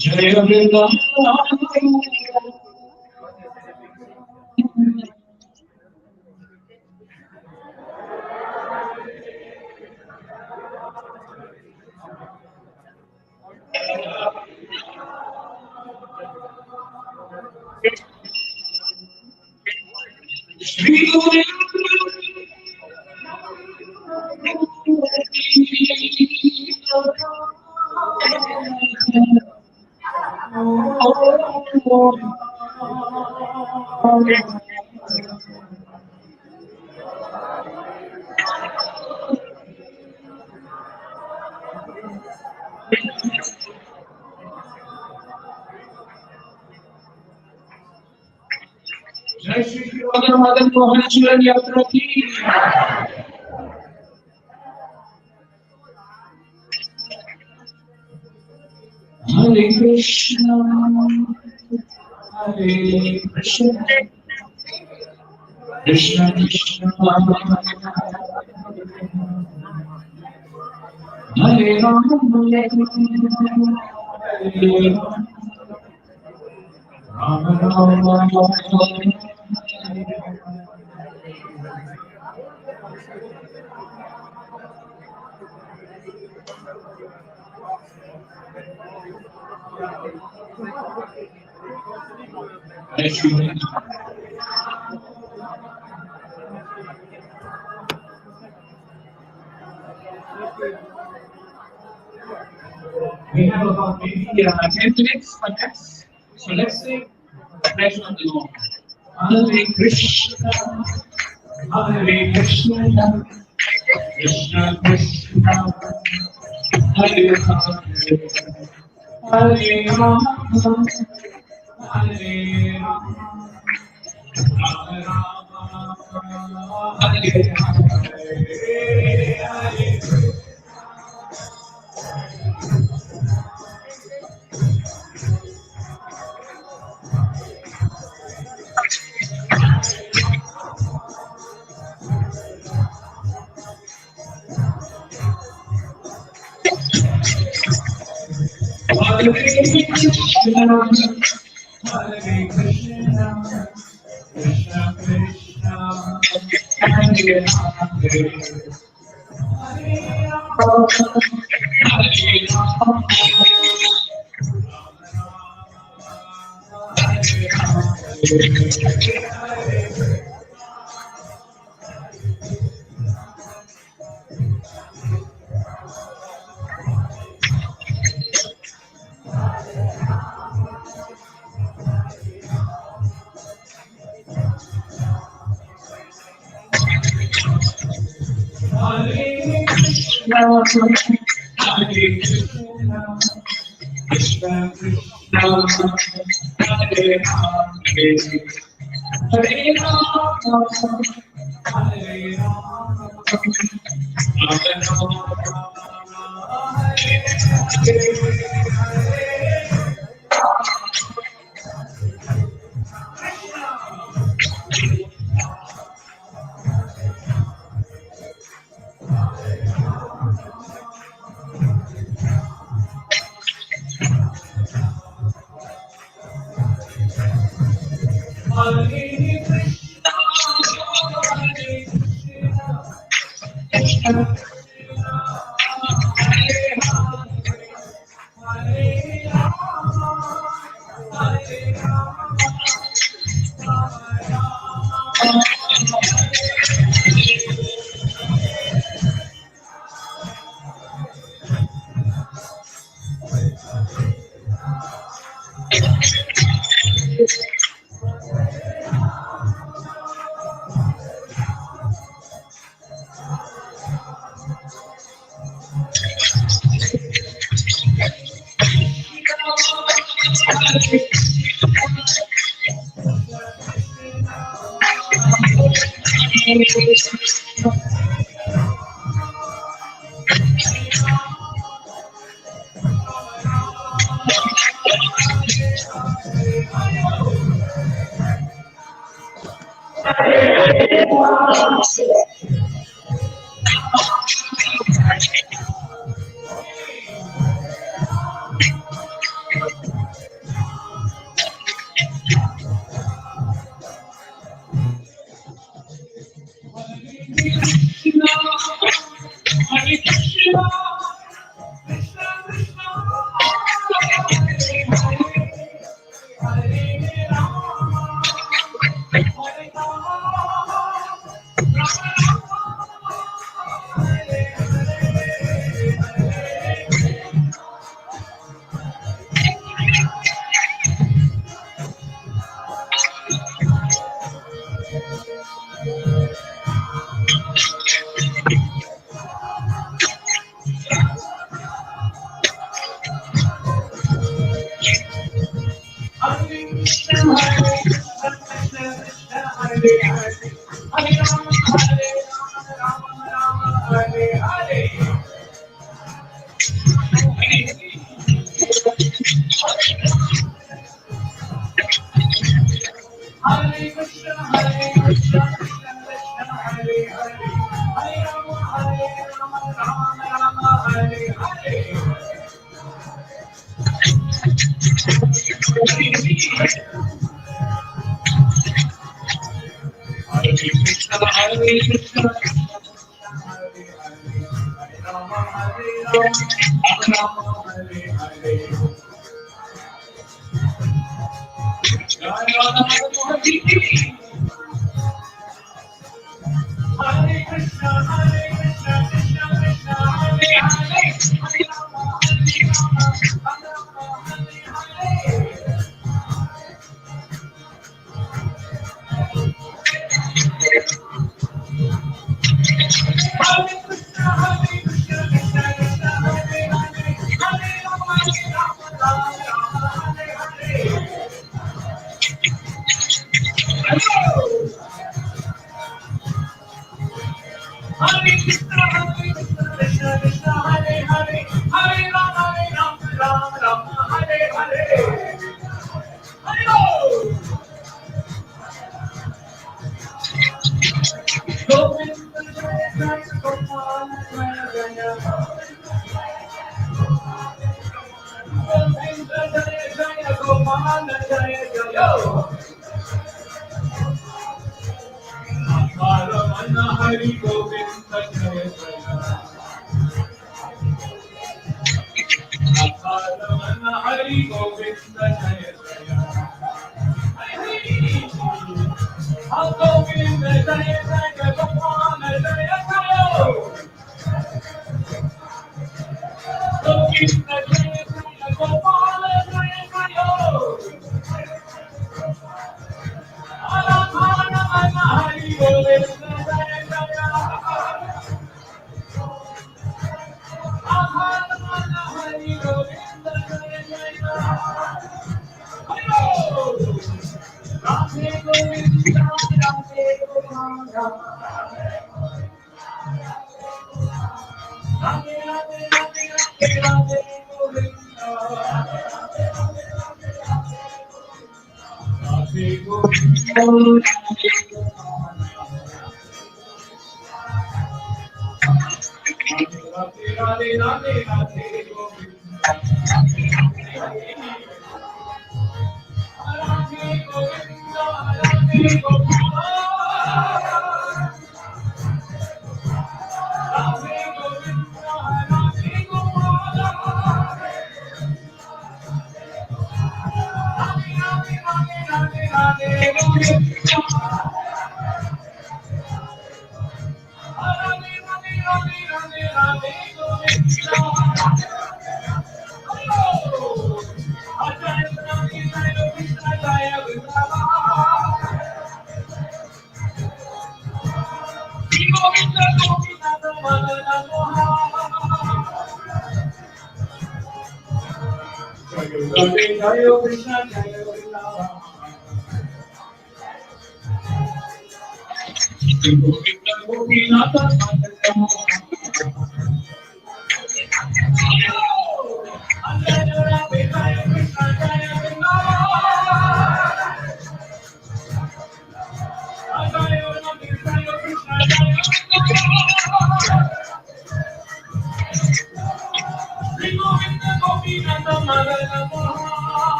Jai Vrindavan. Jai Shri Madan Mohan Churan Yatra ki. Hare Krishna, Hare Krishna, Krishna Krishna, Hare Rama, Hare Rama, Rama Rama. We have about maybe 10 minutes for next. So let's say the prayer of the Lord. Hare Krishna, Hare Krishna, Krishna Krishna, Hare Hare, Hare Rama, Hare Rama, Rama Rama, Hare Hare. Hare Krishna, Hare Krishna, Krishna Krishna, Hare Hare, Hare Rama, Hare Rama, Krishna Krishna, Hare Hare, Hare Rama, Hare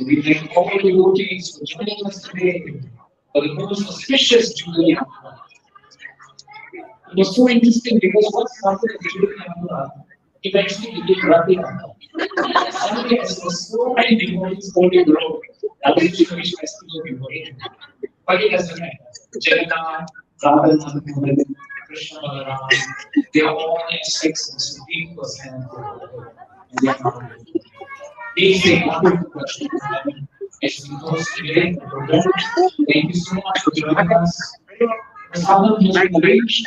We thank all devotees for joining us today for the most auspicious Jubilee. It was so interesting because what started as Jubilee eventually became Rathi. Suddenly, as there were so many devotees holding the road, I was actually wish I still be devoted. But it doesn't matter. Jagannath, Radha, Krishna, Balaram, they are all aspects of the Supreme Personality. And they are not. These are wonderful questions. As we close today, thank you so much for joining us. The Southern Music Village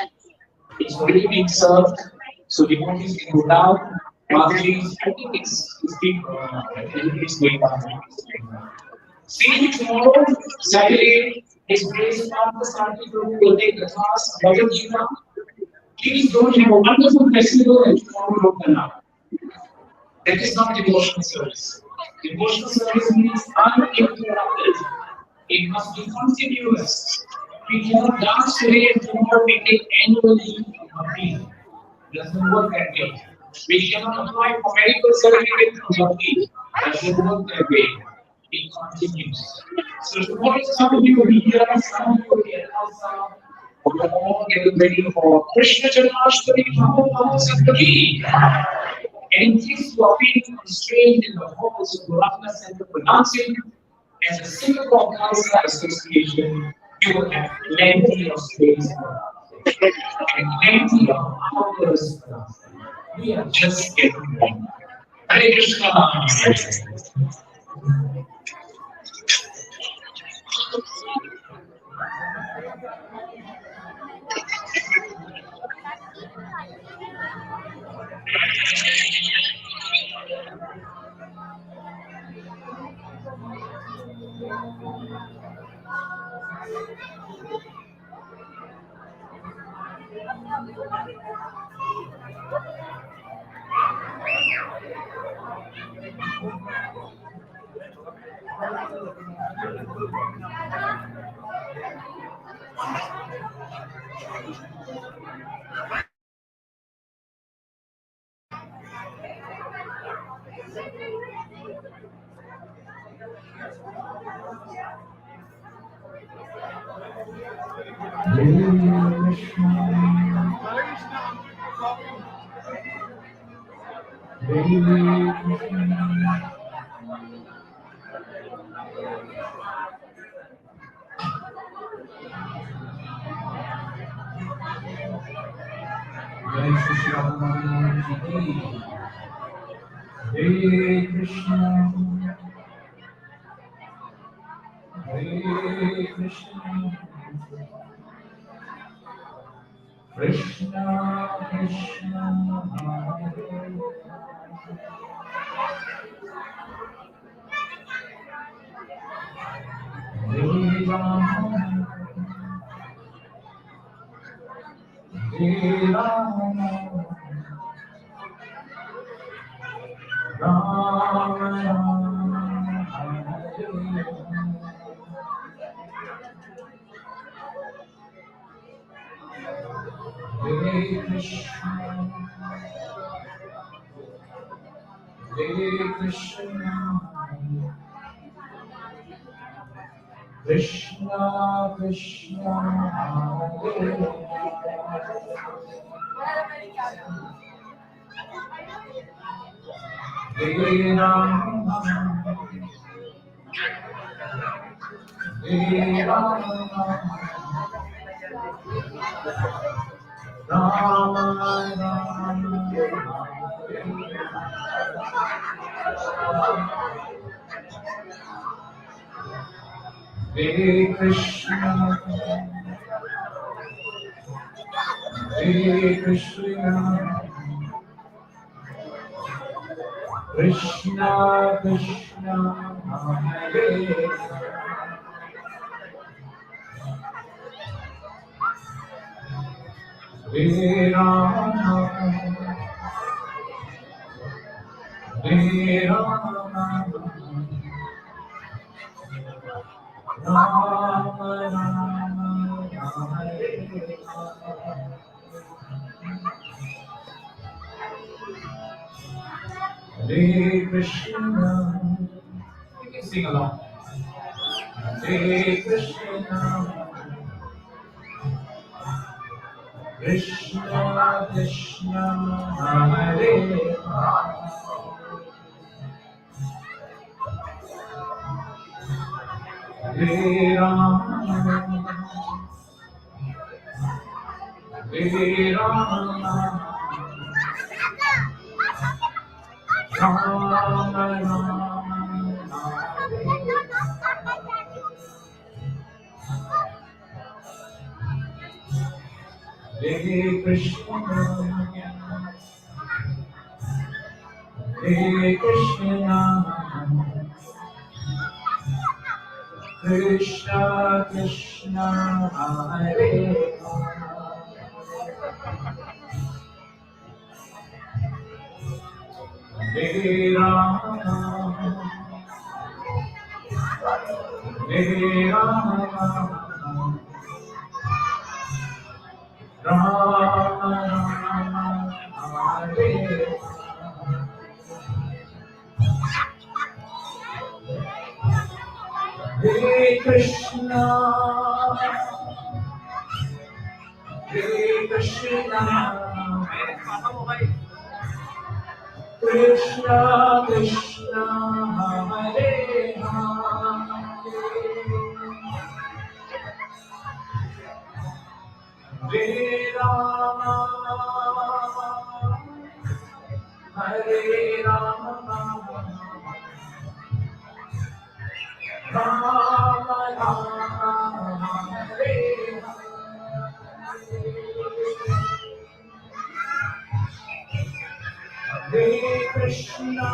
is already being served, so devotees can go down. Rajis, I think it's big, everybody's going on. See you tomorrow, Saturday. His grace Father Santi Prabhu will take the class Bhagavad Gita. Please don't have a wonderful festival and tomorrow don't turn up. That is not devotional service. Devotional service means uninterrupted. It must be continuous. We cannot dance today and tomorrow we take annual leave from our leave. It doesn't work that way. We cannot apply for medical certificate from our leave. It doesn't work that way. It continues. So tomorrow some of you will be here, some of you will be at outside. We're all getting ready for Krishna Janmashtami Mahotsava Sattagi. And in case you are feeling constrained in the halls of the Ratna Center for Dancing, as a Singapore Khalsa Association, you will have plenty of space for dancing. and plenty of hours for us. We are just getting ready. Hare Krishna. Hare Krishna, Hare Krishna, Krishna Krishna, Hare Hare Rama, Hare Rama, Rama Rama, Hare Hare Krishna, Hare Krishna, Krishna Krishna, Hare Rama, Hare Rama, Rama Rama, Hare Krishna, Hare Krishna, Krishna Krishna, Hare Hare Rama, Hare Rama, Rama Rama, Hare Hare Krishna. You can sing along. Hare Krishna, Krishna Krishna, Hare Hare Rama, Hare Rama, Rama Rama, Hare Krishna, Hare Krishna, Krishna Krishna, Hare Hare Rama, Hare Rama, Rama Rama, Hare Hare Krishna, Hare Krishna, Krishna Krishna, Hare Hare, Hare Rama, Rama Rama, Hare Hare Krishna,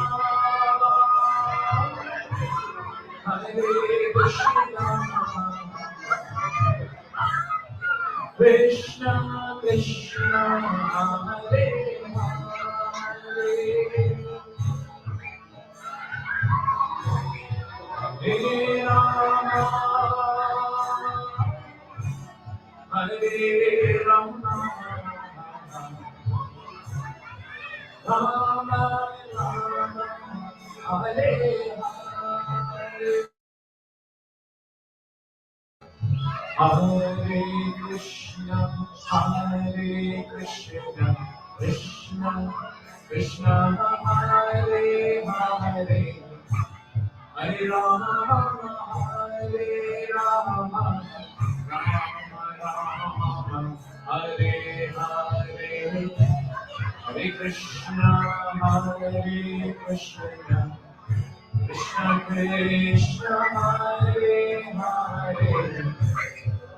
Hare Krishna, Krishna Krishna, Hare Hare, Hare Rama, Hare Rama, Rama Rama, Hare Hare, Hare Krishna, Hare Krishna, Krishna Krishna, Hare Hare, Hare Rama, Hare Rama, Rama Rama, Hare Hare, Hare Krishna, Hare Krishna, Krishna Krishna, Hare Hare,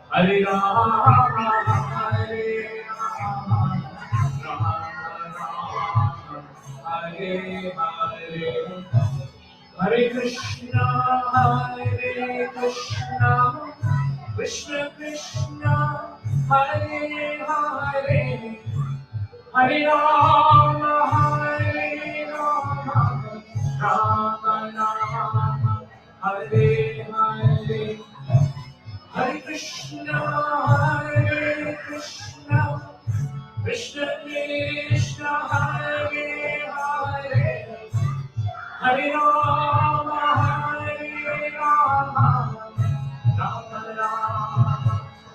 Hare Rama, Hare Rama, Rama Rama, Hare Hare, Hare Krishna, Hare Krishna, Krishna Krishna, Hare Hare, Hare Rama, Hare Rama, Rama Rama, Hare Hare, Hare Krishna, Hare Krishna, Krishna Krishna, Hare Hare, Hare Rama, Hare Rama, Rama Rama,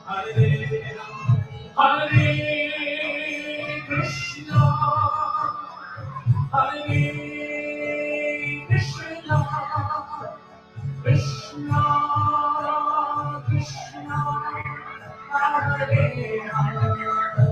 Hare Rama, Hare Krishna, Hare Krishna, Krishna Krishna, Hare Hare,